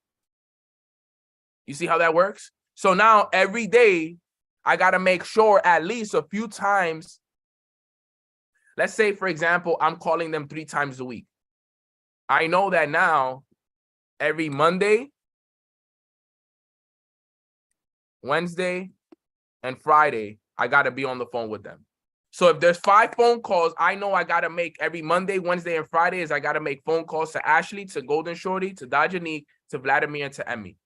You see how that works? So now every day, I got to make sure at least a few times. Let's say, for example, I'm calling them 3 times a week. I know that now every Monday, Wednesday, and Friday, I got to be on the phone with them. So if there's 5 phone calls, I know I got to make every Monday, Wednesday, and Friday I got to make phone calls to Ashley, to Golden Shorty, to Dajanique, to Vladimir, and to Emmy.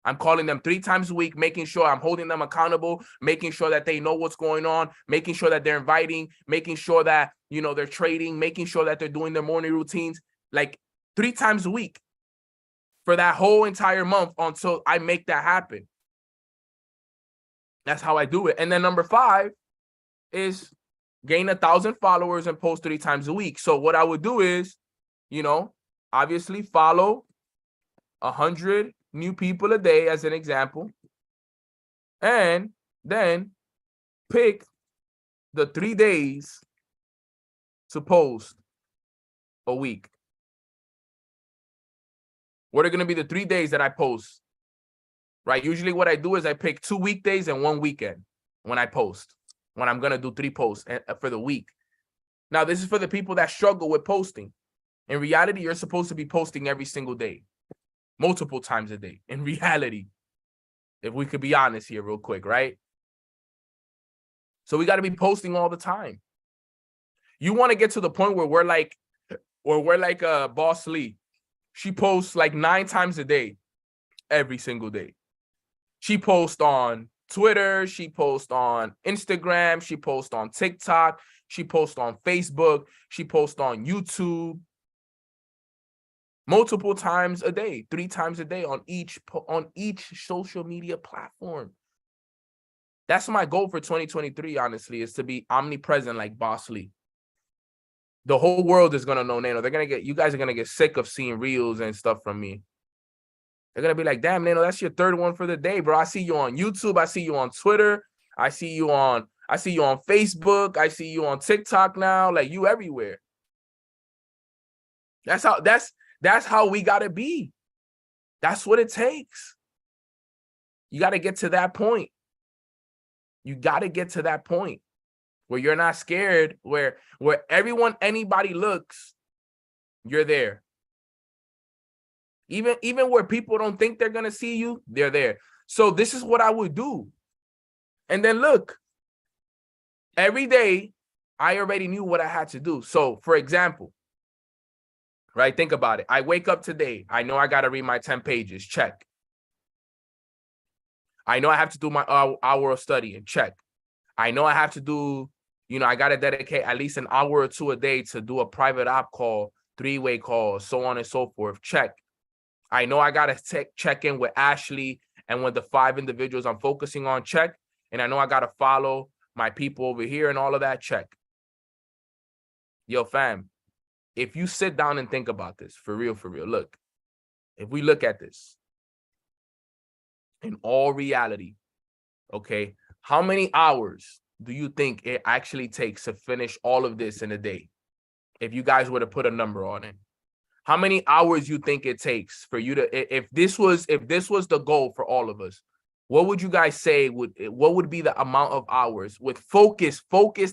I'm calling them 3 times a week, making sure I'm holding them accountable, making sure that they know what's going on, making sure that they're inviting, making sure that, you know, they're trading, making sure that they're doing their morning routines, like 3 times a week for that whole entire month until I make that happen. That's how I do it. And then number 5 is gain 1,000 followers and post 3 times a week. So what I would do is, you know, obviously follow 100 new people a day as an example, and then pick the 3 days to post a week. What are going to be the 3 days that I post? Right? Usually what I do is I pick 2 weekdays and 1 weekend when I post, when I'm going to do 3 posts for the week. Now, this is for the people that struggle with posting. In reality, you're supposed to be posting every single day, multiple times a day. In reality, if we could be honest here real quick, right? So we got to be posting all the time. You want to get to the point where we're like Boss Lee. She posts like 9 times a day, every single day. She posts on Twitter. She posts on Instagram. She posts on TikTok. She posts on Facebook. She posts on YouTube. Multiple times a day, 3 times a day on each social media platform. That's my goal for 2023, honestly, is to be omnipresent like Boss Lee. The whole world is gonna know Nano. You guys are gonna get sick of seeing reels and stuff from me. They're gonna be like, damn, Nano, that's your 3rd one for the day, bro. I see you on YouTube, I see you on Twitter, I see you on Facebook, I see you on TikTok now, like you everywhere. That's how we gotta be. That's what it takes. You gotta get to that point. You gotta get to that point where you're not scared, where anybody looks, you're there. Even where people don't think they're gonna see you, they're there. So this is what I would do. And then look, every day I already knew what I had to do. So for example, right, think about it. I wake up today. I know I got to read my 10 pages. Check. I know I have to do my hour of studying. Check. I know I have to do, I got to dedicate at least an hour or 2 a day to do a private op call, 3-way call, so on and so forth. Check. I know I got to check in with Ashley and with the 5 individuals I'm focusing on. Check. And I know I got to follow my people over here and all of that. Check. Yo, fam, if you sit down and think about this, for real, look, if we look at this, in all reality, okay, how many hours do you think it actually takes to finish all of this in a day? If you guys were to put a number on it, how many hours you think it takes for you to, if this was the goal for all of us, what would you guys say what would be the amount of hours with focused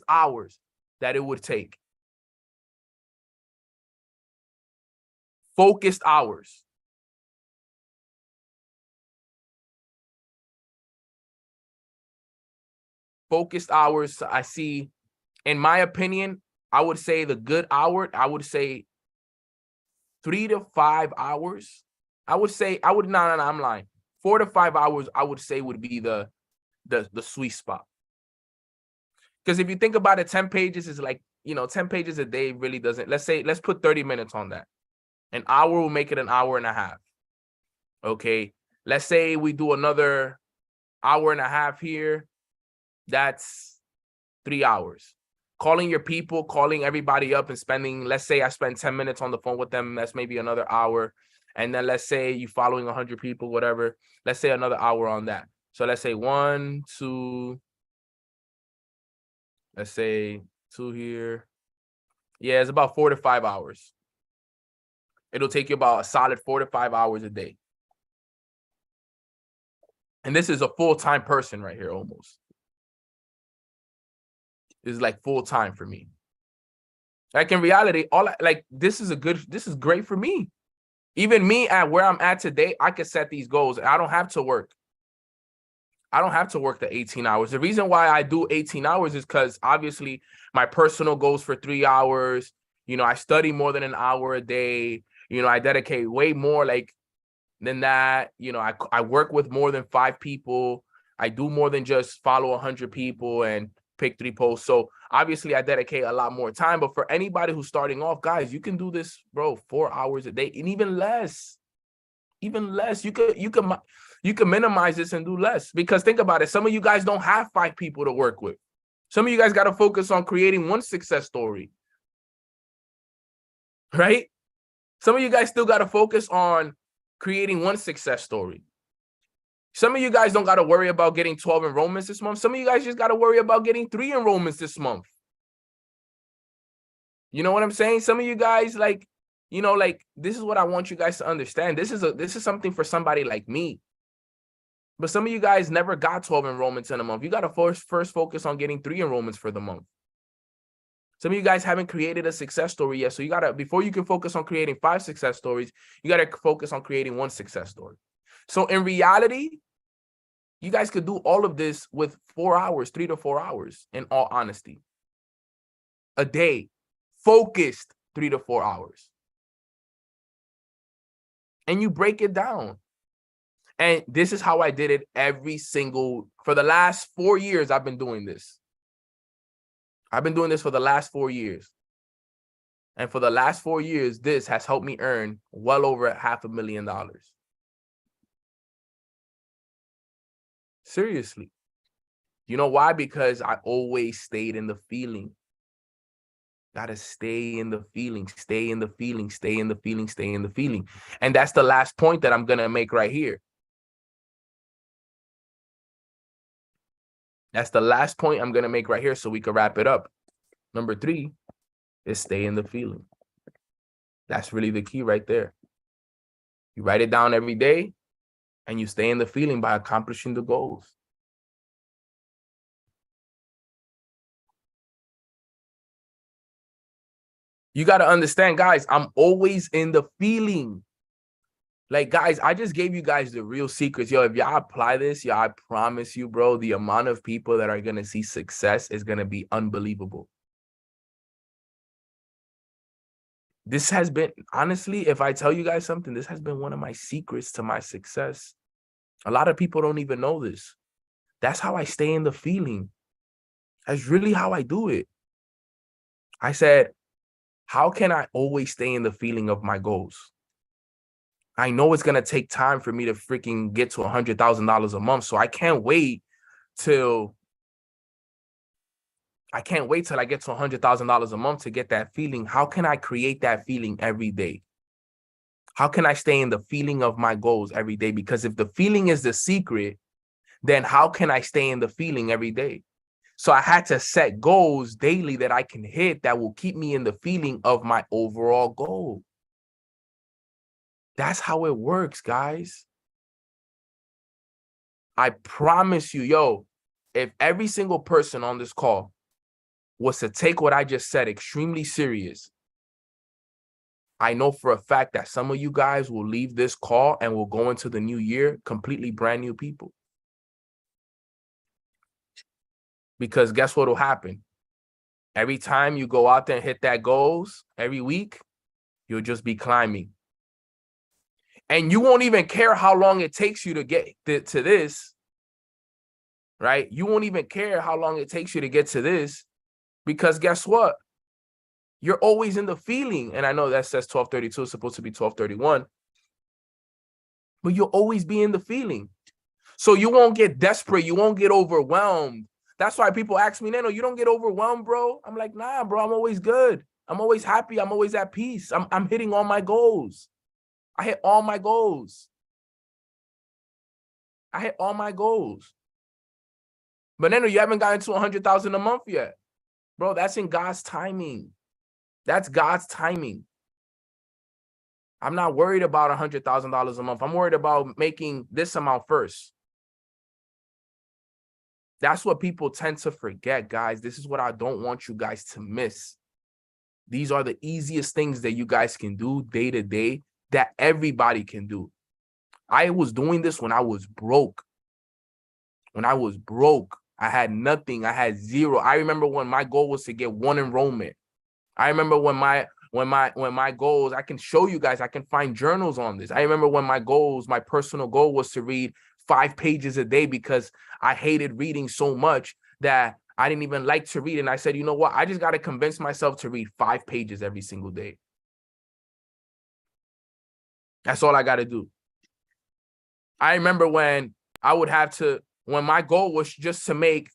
hours that it would take? Focused hours. Focused hours, I see, in my opinion, I would say the good hour, I would say 3 to 5 hours. I'm lying. 4 to 5 hours, I would say would be the sweet spot. Because if you think about it, 10 pages is like, 10 pages a day really doesn't, let's put 30 minutes on that. An hour will make it an hour and a half. Okay. Let's say we do another hour and a half here. That's 3 hours. Calling your people, calling everybody up and spending, let's say I spend 10 minutes on the phone with them. That's maybe another hour. And then let's say you following 100 people, whatever. Let's say another hour on that. So let's say 1, 2, let's say 2 here. Yeah, it's about 4 to 5 hours. It'll take you about a solid 4 to 5 hours a day. And this is a full-time person right here almost. This is like full-time for me. Like in reality, this is great for me. Even me at where I'm at today, I could set these goals. I don't have to work. I don't have to work the 18 hours. The reason why I do 18 hours is because obviously my personal goes for 3 hours. I study more than an hour a day. I dedicate way more than that. I work with more than 5 people. I do more than just follow 100 people and pick 3 posts. So obviously I dedicate a lot more time. But for anybody who's starting off, guys, you can do this, bro, 4 hours a day and even less. Even less. You can minimize this and do less, because think about it. Some of you guys don't have 5 people to work with. Some of you guys got to focus on creating one success story, right? Some of you guys still got to focus on creating one success story. Some of you guys don't got to worry about getting 12 enrollments this month. Some of you guys just got to worry about getting 3 enrollments this month. You know what I'm saying? Some of you guys this is what I want you guys to understand. This is something for somebody like me. But some of you guys never got 12 enrollments in a month. You got to first focus on getting 3 enrollments for the month. Some of you guys haven't created a success story yet. So you got to, before you can focus on creating 5 success stories, you got to focus on creating 1 success story. So in reality, you guys could do all of this with 4 hours, 3 to 4 hours, in all honesty. A day, focused 3 to 4 hours. And you break it down. And this is how I did it for the last 4 years, I've been doing this. I've been doing this for the last 4 years. And for the last 4 years, this has helped me earn well over $500,000. Seriously. You know why? Because I always stayed in the feeling. Gotta stay in the feeling, stay in the feeling, stay in the feeling, stay in the feeling. And that's the last point that I'm going to make right here. That's the last point I'm going to make right here so we can wrap it up. Number 3 is stay in the feeling. That's really the key right there. You write it down every day and you stay in the feeling by accomplishing the goals. You got to understand, guys, I'm always in the feeling. Like, guys, I just gave you guys the real secrets. Yo, if y'all apply this, I promise you, bro, the amount of people that are going to see success is going to be unbelievable. This has been, honestly, if I tell you guys something, this has been one of my secrets to my success. A lot of people don't even know this. That's how I stay in the feeling. That's really how I do it. I said, how can I always stay in the feeling of my goals? I know it's going to take time for me to freaking get to $100,000 a month. So I can't wait till I get to $100,000 a month to get that feeling. How can I create that feeling every day? How can I stay in the feeling of my goals every day? Because if the feeling is the secret, then how can I stay in the feeling every day? So I had to set goals daily that I can hit that will keep me in the feeling of my overall goal. That's how it works, guys. I promise you, yo, if every single person on this call was to take what I just said extremely serious, I know for a fact that some of you guys will leave this call and will go into the new year completely brand new people. Because guess what will happen? Every time you go out there and hit that goals every week, you'll just be climbing. And you won't even care how long it takes you to get to this, right? You won't even care how long it takes you to get to this, because guess what? You're always in the feeling. And I know that says 1232 is supposed to be 1231, but you'll always be in the feeling. So you won't get desperate. You won't get overwhelmed. That's why people ask me, Nano, you don't get overwhelmed, bro? I'm like, nah, bro, I'm always good. I'm always happy. I'm always at peace. I'm hitting all my goals. I hit all my goals. I hit all my goals. But Nano, you haven't gotten to 100,000 a month yet. Bro, that's in God's timing. That's God's timing. I'm not worried about $100,000 a month. I'm worried about making this amount first. That's what people tend to forget, guys. This is what I don't want you guys to miss. These are the easiest things that you guys can do day to day that everybody can do. I was doing this when I was broke. When I was broke, I had nothing. I had zero. I remember when my goal was to get 1 enrollment. I remember when my goals, I can show you guys, I can find journals on this. I remember when my goals, my personal goal was to read 5 pages a day because I hated reading so much that I didn't even like to read. And I said, you know what? I just got to convince myself to read 5 pages every single day. That's all I got to do. I remember when I would have to, when my goal was just to make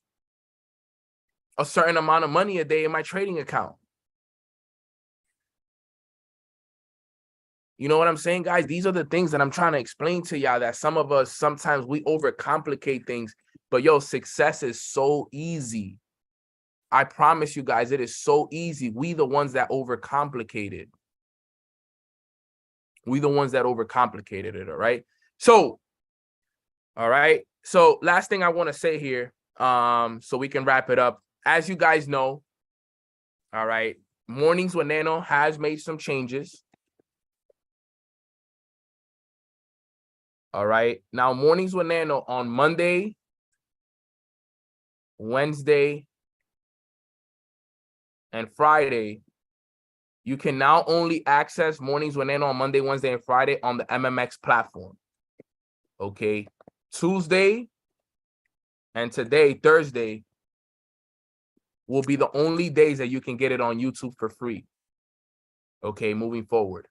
a certain amount of money a day in my trading account. You know what I'm saying, guys? These are the things that I'm trying to explain to y'all, that some of us, sometimes we overcomplicate things. But yo, success is so easy. I promise you guys, it is so easy. We the ones that overcomplicated it. We the ones that overcomplicated it, all right? So, all right. So last thing I want to say here, so we can wrap it up. As you guys know, all right, Mornings with Nano has made some changes. All right. Now, Mornings with Nano on Monday, Wednesday, and Friday, you can now only access Mornings with Nano on Monday, Wednesday, and Friday on the MMX platform. Okay. Tuesday and today, Thursday, will be the only days that you can get it on YouTube for free. Okay, moving forward.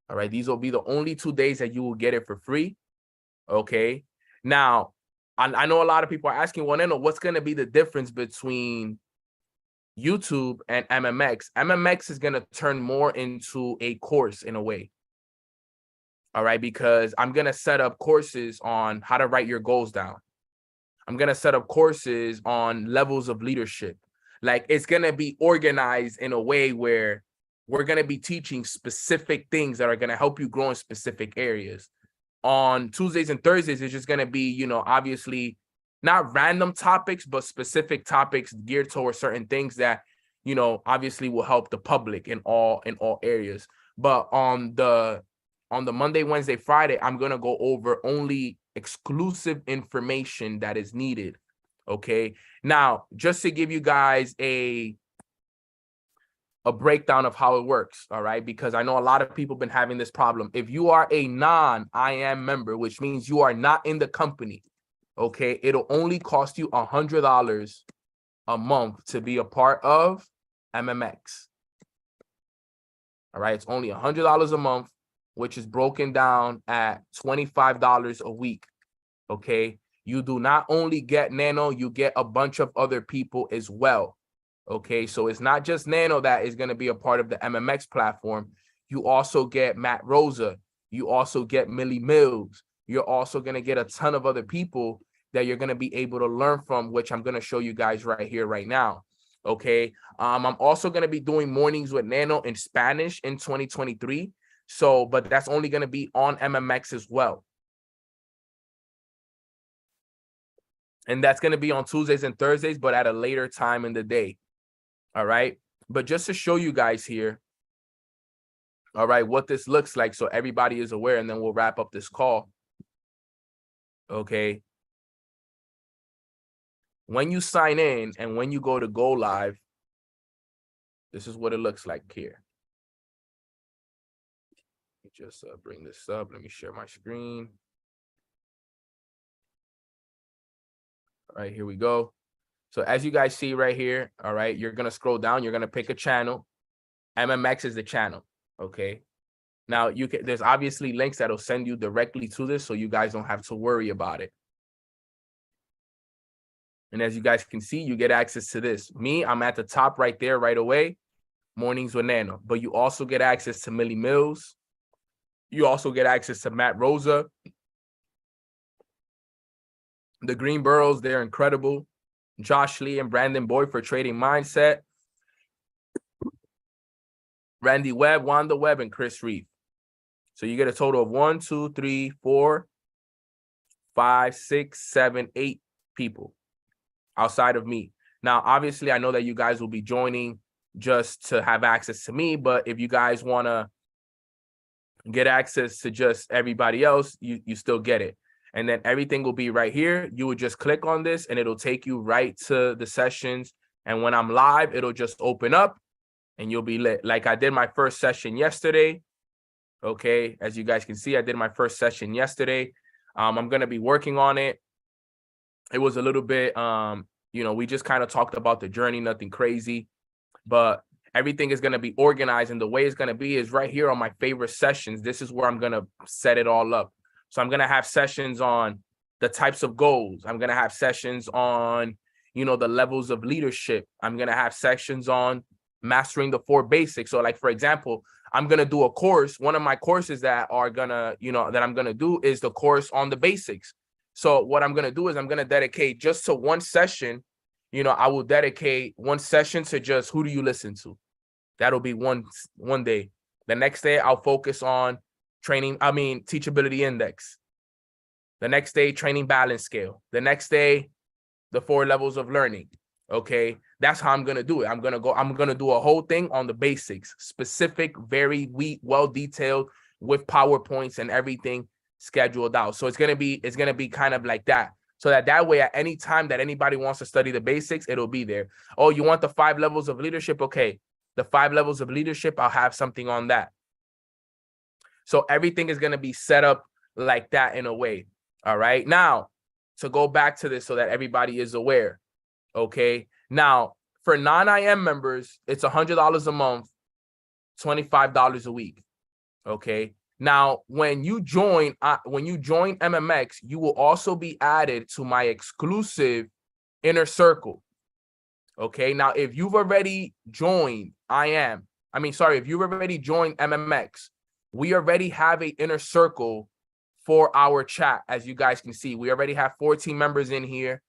All right, these will be the only 2 days that you will get it for free. Okay. Now, I know a lot of people are asking, well, Nano, what's going to be the difference between YouTube and MMX? MMX is going to turn more into a course in a way. All right, because I'm going to set up courses on how to write your goals down. I'm going to set up courses on levels of leadership. Like, it's going to be organized in a way where we're going to be teaching specific things that are going to help you grow in specific areas. On Tuesdays and Thursdays, it's just going to be, you know, obviously not random topics, but specific topics geared towards certain things that, you know, obviously will help the public in all areas. But on the Monday, Wednesday, Friday, I'm going to go over only exclusive information that is needed. Okay. Now, just to give you guys a breakdown of how it works, all right? Because I know a lot of people have been having this problem. If you are a non-IAM member, which means you are not in the company, okay, it'll only cost you $100 a month to be a part of MMX. All right, it's only $100 a month, which is broken down at $25 a week, okay? You do not only get Nano, you get a bunch of other people as well. Okay, so it's not just Nano that is going to be a part of the MMX platform. You also get Matt Rosa. You also get Millie Mills. You're also going to get a ton of other people that you're going to be able to learn from, which I'm going to show you guys right here, right now. Okay. I'm also going to be doing mornings with Nano in Spanish in 2023. So, but that's only going to be on MMX as well. And that's going to be on Tuesdays and Thursdays, but at a later time in the day. All right. But just to show you guys here, all right, what this looks like so everybody is aware, and then we'll wrap up this call. Okay. When you sign in and when you go to go live, this is what it looks like here. Let me just bring this up. Let me share my screen. All right, here we go. So as you guys see right here, all right, you're going to scroll down. You're going to pick a channel. MMX is the channel. Okay. Now you can, there's obviously links that'll send you directly to this, so you guys don't have to worry about it. And as you guys can see, you get access to this. Me, I'm at the top right there right away. Mornings with Nano. But you also get access to Millie Mills. You also get access to Matt Rosa. The Greenboroughs, they're incredible. Josh Lee and Brandon Boyd for Trading Mindset. Randy Webb, Wanda Webb, and Chris Reeve. So you get a total of 1, 2, 3, 4, 5, 6, 7, 8 people outside of me. Now, obviously, I know that you guys will be joining just to have access to me, but if you guys want to get access to just everybody else, you still get it. And then everything will be right here. You would just click on this and it'll take you right to the sessions. And when I'm live, it'll just open up and you'll be lit. Like I did my first session yesterday. Okay, as you guys can see, I did my first session yesterday. I'm going to be working on it. It was a little bit, we just kind of talked about the journey, nothing crazy, but everything is going to be organized. And the way it's going to be is right here on my favorite sessions. This is where I'm going to set it all up. So I'm going to have sessions on the types of goals. I'm going to have sessions on, the levels of leadership. I'm going to have sections on mastering the 4 basics. So like, for example, I'm going to do a course. One of my courses that are going to, that I'm going to do is the course on the basics. So what I'm going to do is I'm going to dedicate just to one session. I will dedicate one session to just who do you listen to? That'll be one day. The next day I'll focus on teachability index. The next day, training balance scale. The next day, the 4 levels of learning. Okay, that's how I'm gonna do it. I'm gonna do a whole thing on the basics, specific, very well detailed with PowerPoints and everything scheduled out. So it's gonna be kind of like that. So that way, at any time that anybody wants to study the basics, it'll be there. Oh, you want the 5 levels of leadership? Okay, the 5 levels of leadership, I'll have something on that. So everything is gonna be set up like that in a way. All right. Now, to go back to this so that everybody is aware. Okay. Now, for non-IM members, it's $100 a month, $25 a week. Okay. Now, when you join MMX, you will also be added to my exclusive inner circle. Okay. Now, if you've already joined if you've already joined MMX, we already have an inner circle for our chat. As you guys can see, we already have 14 members in here.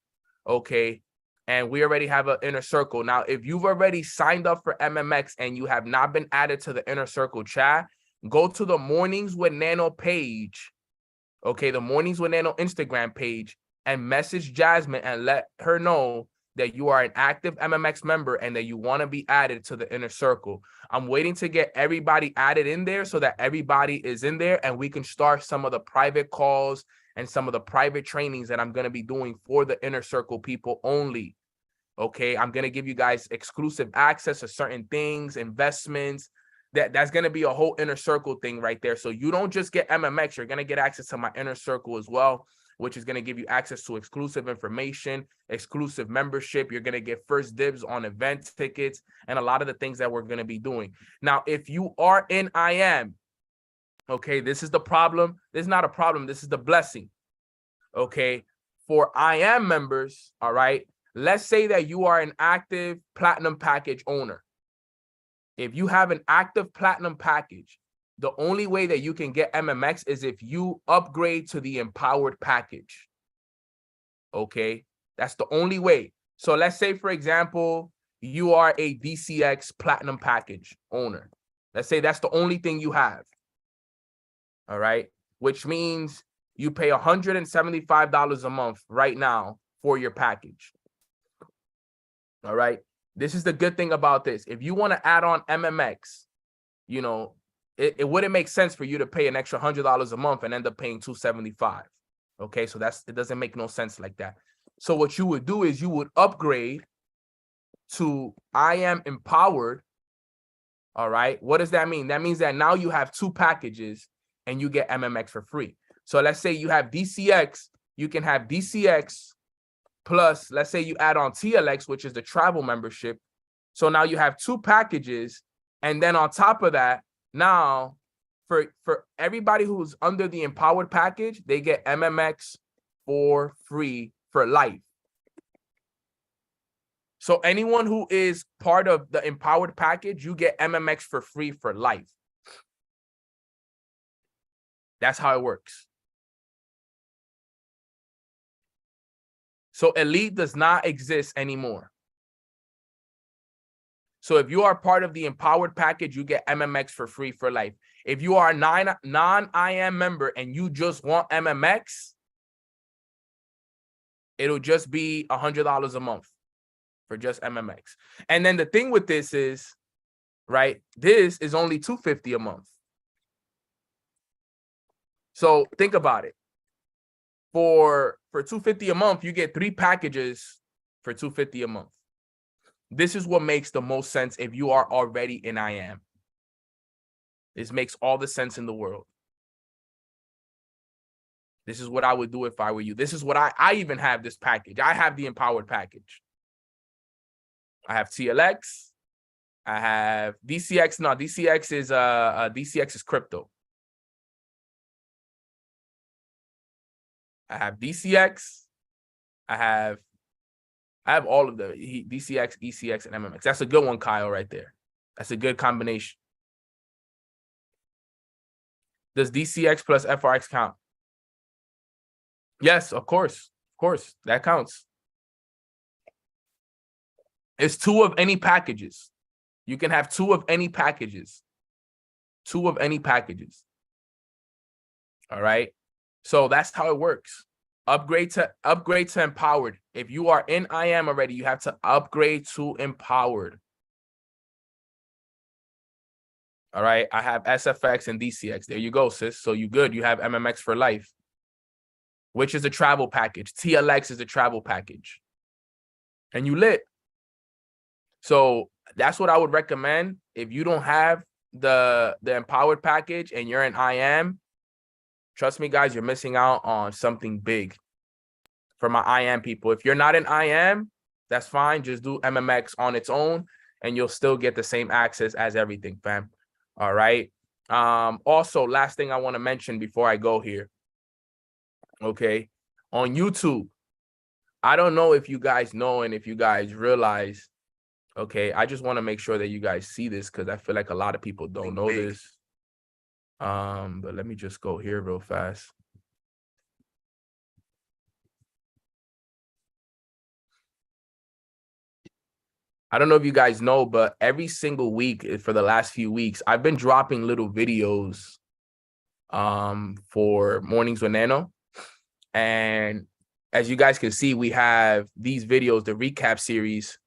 Okay. And we already have an inner circle. Now, if you've already signed up for MMX and you have not been added to the inner circle chat, go to the Mornings with Nano page. Okay. The Mornings with Nano Instagram page and message Jasmine and let her know that you are an active MMX member and that you want to be added to the inner circle. I'm waiting to get everybody added in there so that everybody is in there and we can start some of the private calls and some of the private trainings that I'm going to be doing for the inner circle people only. Okay, I'm going to give you guys exclusive access to certain things, investments. That's going to be a whole inner circle thing right there. So you don't just get MMX, you're going to get access to my inner circle as well, which is going to give you access to exclusive information, exclusive membership. You're going to get first dibs on event tickets and a lot of the things that we're going to be doing. Now, if you are in IM, okay, this is the problem. This is not a problem. This is the blessing. Okay, for IM members, all right, let's say that you are an active platinum package owner. If you have an active platinum package the only way that you can get MMX is if you upgrade to the empowered package. Okay, that's the only way. So let's say, for example, you are a DCX Platinum package owner. Let's say that's the only thing you have. All right, which means you pay $175 a month right now for your package. All right, this is the good thing about this. If you want to add on MMX, you know, it wouldn't make sense for you to pay an extra $100 a month and end up paying $275. Okay, so it doesn't make no sense like that. So what you would do is you would upgrade to I Am Empowered. All right, what does that mean? That means that now you have 2 packages and you get MMX for free. So let's say you have DCX, you can have DCX plus, let's say you add on TLX, which is the travel membership. So now you have 2 packages. And then on top of that, now for everybody who's under the empowered package, they get MMX for free for life. So anyone who is part of the empowered package, you get MMX for free for life. That's how it works. So Elite does not exist anymore. So if you are part of the empowered package, you get MMX for free for life. If you are a non-IAM member and you just want MMX, it'll just be $100 a month for just MMX. And then the thing with this is, right, this is only $250 a month. So think about it. For $250 a month, you get 3 packages for $250 a month. This is what makes the most sense if you are already in IAM. This makes all the sense in the world. This is what I would do if I were you. This is what I even have this package. I have the empowered package. I have TLX. I have DCX. No, DCX is crypto. I have DCX. I have all of the DCX, ECX, and MMX. That's a good one, Kyle, right there. That's a good combination. Does DCX plus FRX count? Yes, of course. Of course, that counts. It's 2 of any packages. You can have 2 of any packages. 2 of any packages. All right. So that's how it works. Upgrade to empowered. If you are in IAM already, you have to upgrade to empowered. All right. I have SFX and DCX. There you go, sis. So you good. You have MMX for life, which is a travel package. TLX is a travel package. And you lit. So that's what I would recommend. If you don't have the empowered package and you're in IAM, trust me, guys, you're missing out on something big for my IAM people. If you're not in IAM, that's fine. Just do MMX on its own and you'll still get the same access as everything, fam. All right. Also, last thing I want to mention before I go here. Okay. On YouTube, I don't know if you guys know and if you guys realize, okay, I just want to make sure that you guys see this because I feel like a lot of people don't know this. But let me just go here real fast. I don't know if you guys know, but every single week for the last few weeks, I've been dropping little videos for Mornings with Nano. And as you guys can see, we have these videos, the recap series.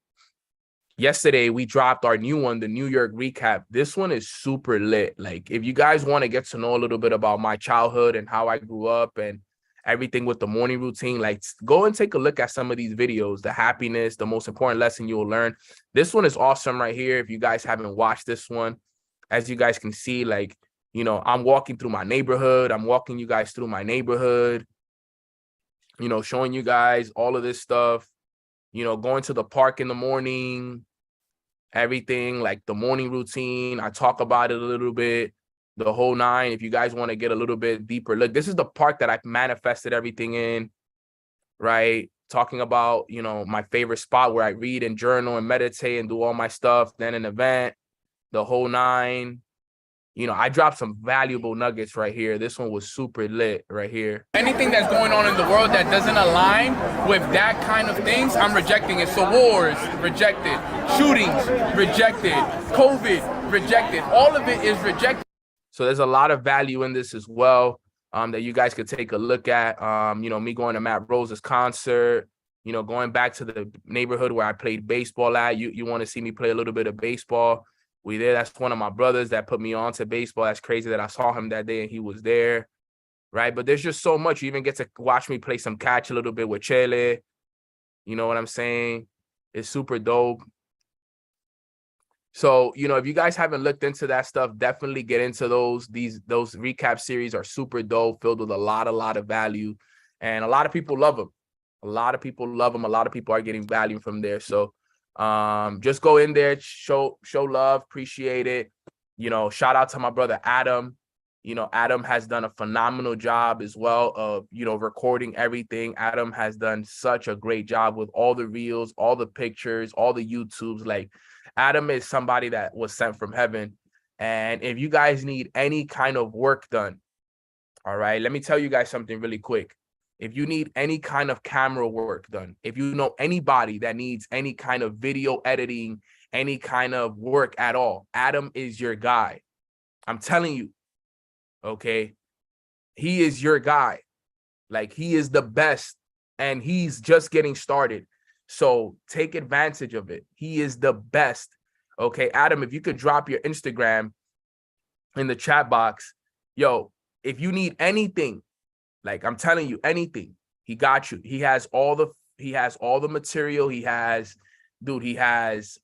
Yesterday, we dropped our new one, the New York recap. This one is super lit. Like, if you guys want to get to know a little bit about my childhood and how I grew up and everything with the morning routine, like, go and take a look at some of these videos, the happiness, the most important lesson you will learn. This one is awesome right here. If you guys haven't watched this one, as you guys can see, like, you know, I'm walking through my neighborhood. I'm walking you guys through my neighborhood, you know, showing you guys all of this stuff. You know, going to the park in the morning, everything, like the morning routine. I talk about it a little bit, the whole 9. If you guys want to get a little bit deeper, look, this is the park that I've manifested everything in, right? Talking about, you know, my favorite spot where I read and journal and meditate and do all my stuff, then an event, the whole 9. You know, I dropped some valuable nuggets right here. This one was super lit right here. Anything that's going on in the world that doesn't align with that kind of things, I'm rejecting it. So wars, rejected. Shootings, rejected. COVID, rejected. All of it is rejected. So there's a lot of value in this as well, that you guys could take a look at. You know, me going to Matt Rose's concert, you know, going back to the neighborhood where I played baseball at. You want to see me play a little bit of baseball. We there. That's one of my brothers that put me on to baseball. That's crazy that I saw him that day and he was there, right? But there's just so much. You even get to watch me play some catch a little bit with Chele. You know what I'm saying? It's super dope. So, you know, if you guys haven't looked into that stuff, definitely get into those. Those recap series are super dope, filled with a lot of value. And a lot of people love them. A lot of people love them. A lot of people are getting value from there. So just go in there, show love, appreciate it. You know, shout out to my brother Adam. You know, Adam has done a phenomenal job as well of, you know, recording everything. Adam has done such a great job with all the reels, all the pictures, all the YouTubes. Like, Adam is somebody that was sent from heaven. And if you guys need any kind of work done, all right, let me tell you guys something really quick. If you need any kind of camera work done, if you know anybody that needs any kind of video editing, any kind of work at all, Adam is your guy. I'm telling you, okay? He is your guy. Like, he is the best, and he's just getting started. So take advantage of it. He is the best. Okay, Adam, if you could drop your Instagram in the chat box, yo, if you need anything, like, I'm telling you, anything, he got you. He has all the material. He has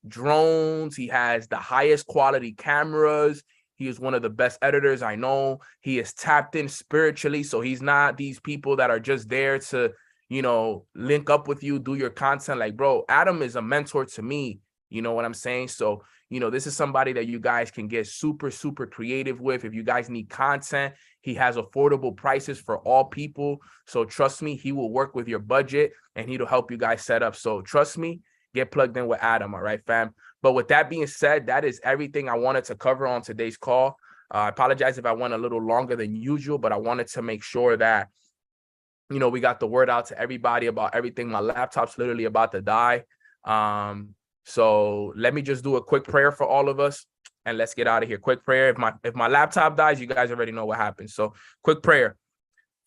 drones. He has the highest quality cameras. He is one of the best editors I know. He is tapped in spiritually. So he's not these people that are just there to, you know, link up with you, do your content. Like, bro, Adam is a mentor to me. You know what I'm saying? So, you know, this is somebody that you guys can get super creative with. If you guys need content, he has affordable prices for all people. So trust me, he will work with your budget and he'll help you guys set up. So trust me, get plugged in with Adam. All right, fam. But with that being said, that is everything I wanted to cover on today's call. I apologize if I went a little longer than usual, but I wanted to make sure that, you know, we got the word out to everybody about everything. My laptop's literally about to die. So let me just do a quick prayer for all of us and let's get out of here. Quick prayer. If my laptop dies, you guys already know what happens. So quick prayer.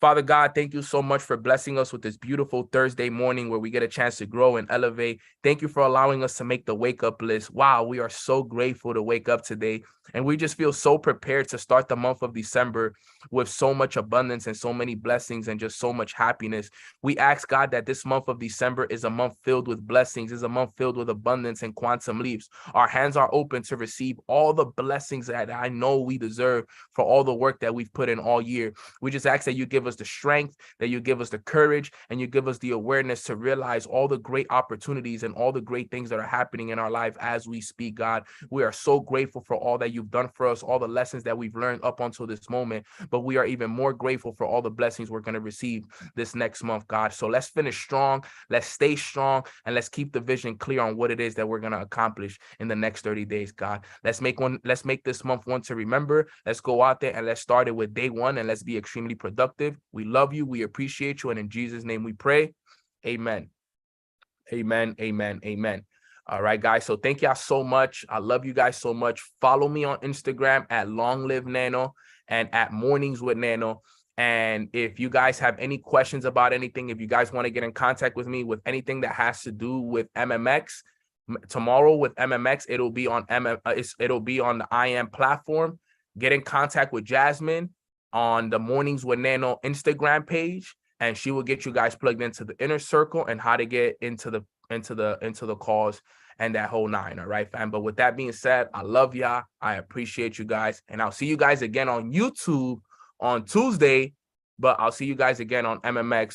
Father God, thank you so much for blessing us with this beautiful Thursday morning where we get a chance to grow and elevate. Thank you for allowing us to make the wake up list. Wow, we are so grateful to wake up today. And we just feel so prepared to start the month of December with so much abundance and so many blessings and just so much happiness. We ask God that this month of December is a month filled with blessings, is a month filled with abundance and quantum leaps. Our hands are open to receive all the blessings that I know we deserve for all the work that we've put in all year. We just ask that you give us the strength, that you give us the courage, and you give us the awareness to realize all the great opportunities and all the great things that are happening in our life as we speak, God. We are so grateful for all that you've done for us, all the lessons that we've learned up until this moment, but we are even more grateful for all the blessings we're going to receive this next month, God. So let's finish strong, let's stay strong, and let's keep the vision clear on what it is that we're going to accomplish in the next 30 days, God. Let's make this month one to remember. Let's go out there and let's start it with day one, and let's be extremely productive. We love you. We appreciate you. And in Jesus' name we pray. Amen. Amen. Amen. Amen. All right, guys. So thank y'all so much. I love you guys so much. Follow me on Instagram at Long Live Nano and at Mornings with Nano. And if you guys have any questions about anything, if you guys want to get in contact with me with anything that has to do with MMX, tomorrow with MMX, it'll be on the IM platform. Get in contact with Jasmine on the Mornings with Nano Instagram page, and she will get you guys plugged into the inner circle and how to get into the calls and that whole nine. All right, fam. But with that being said, I love y'all. I appreciate you guys, and I'll see you guys again on YouTube on Tuesday. But I'll see you guys again on MMX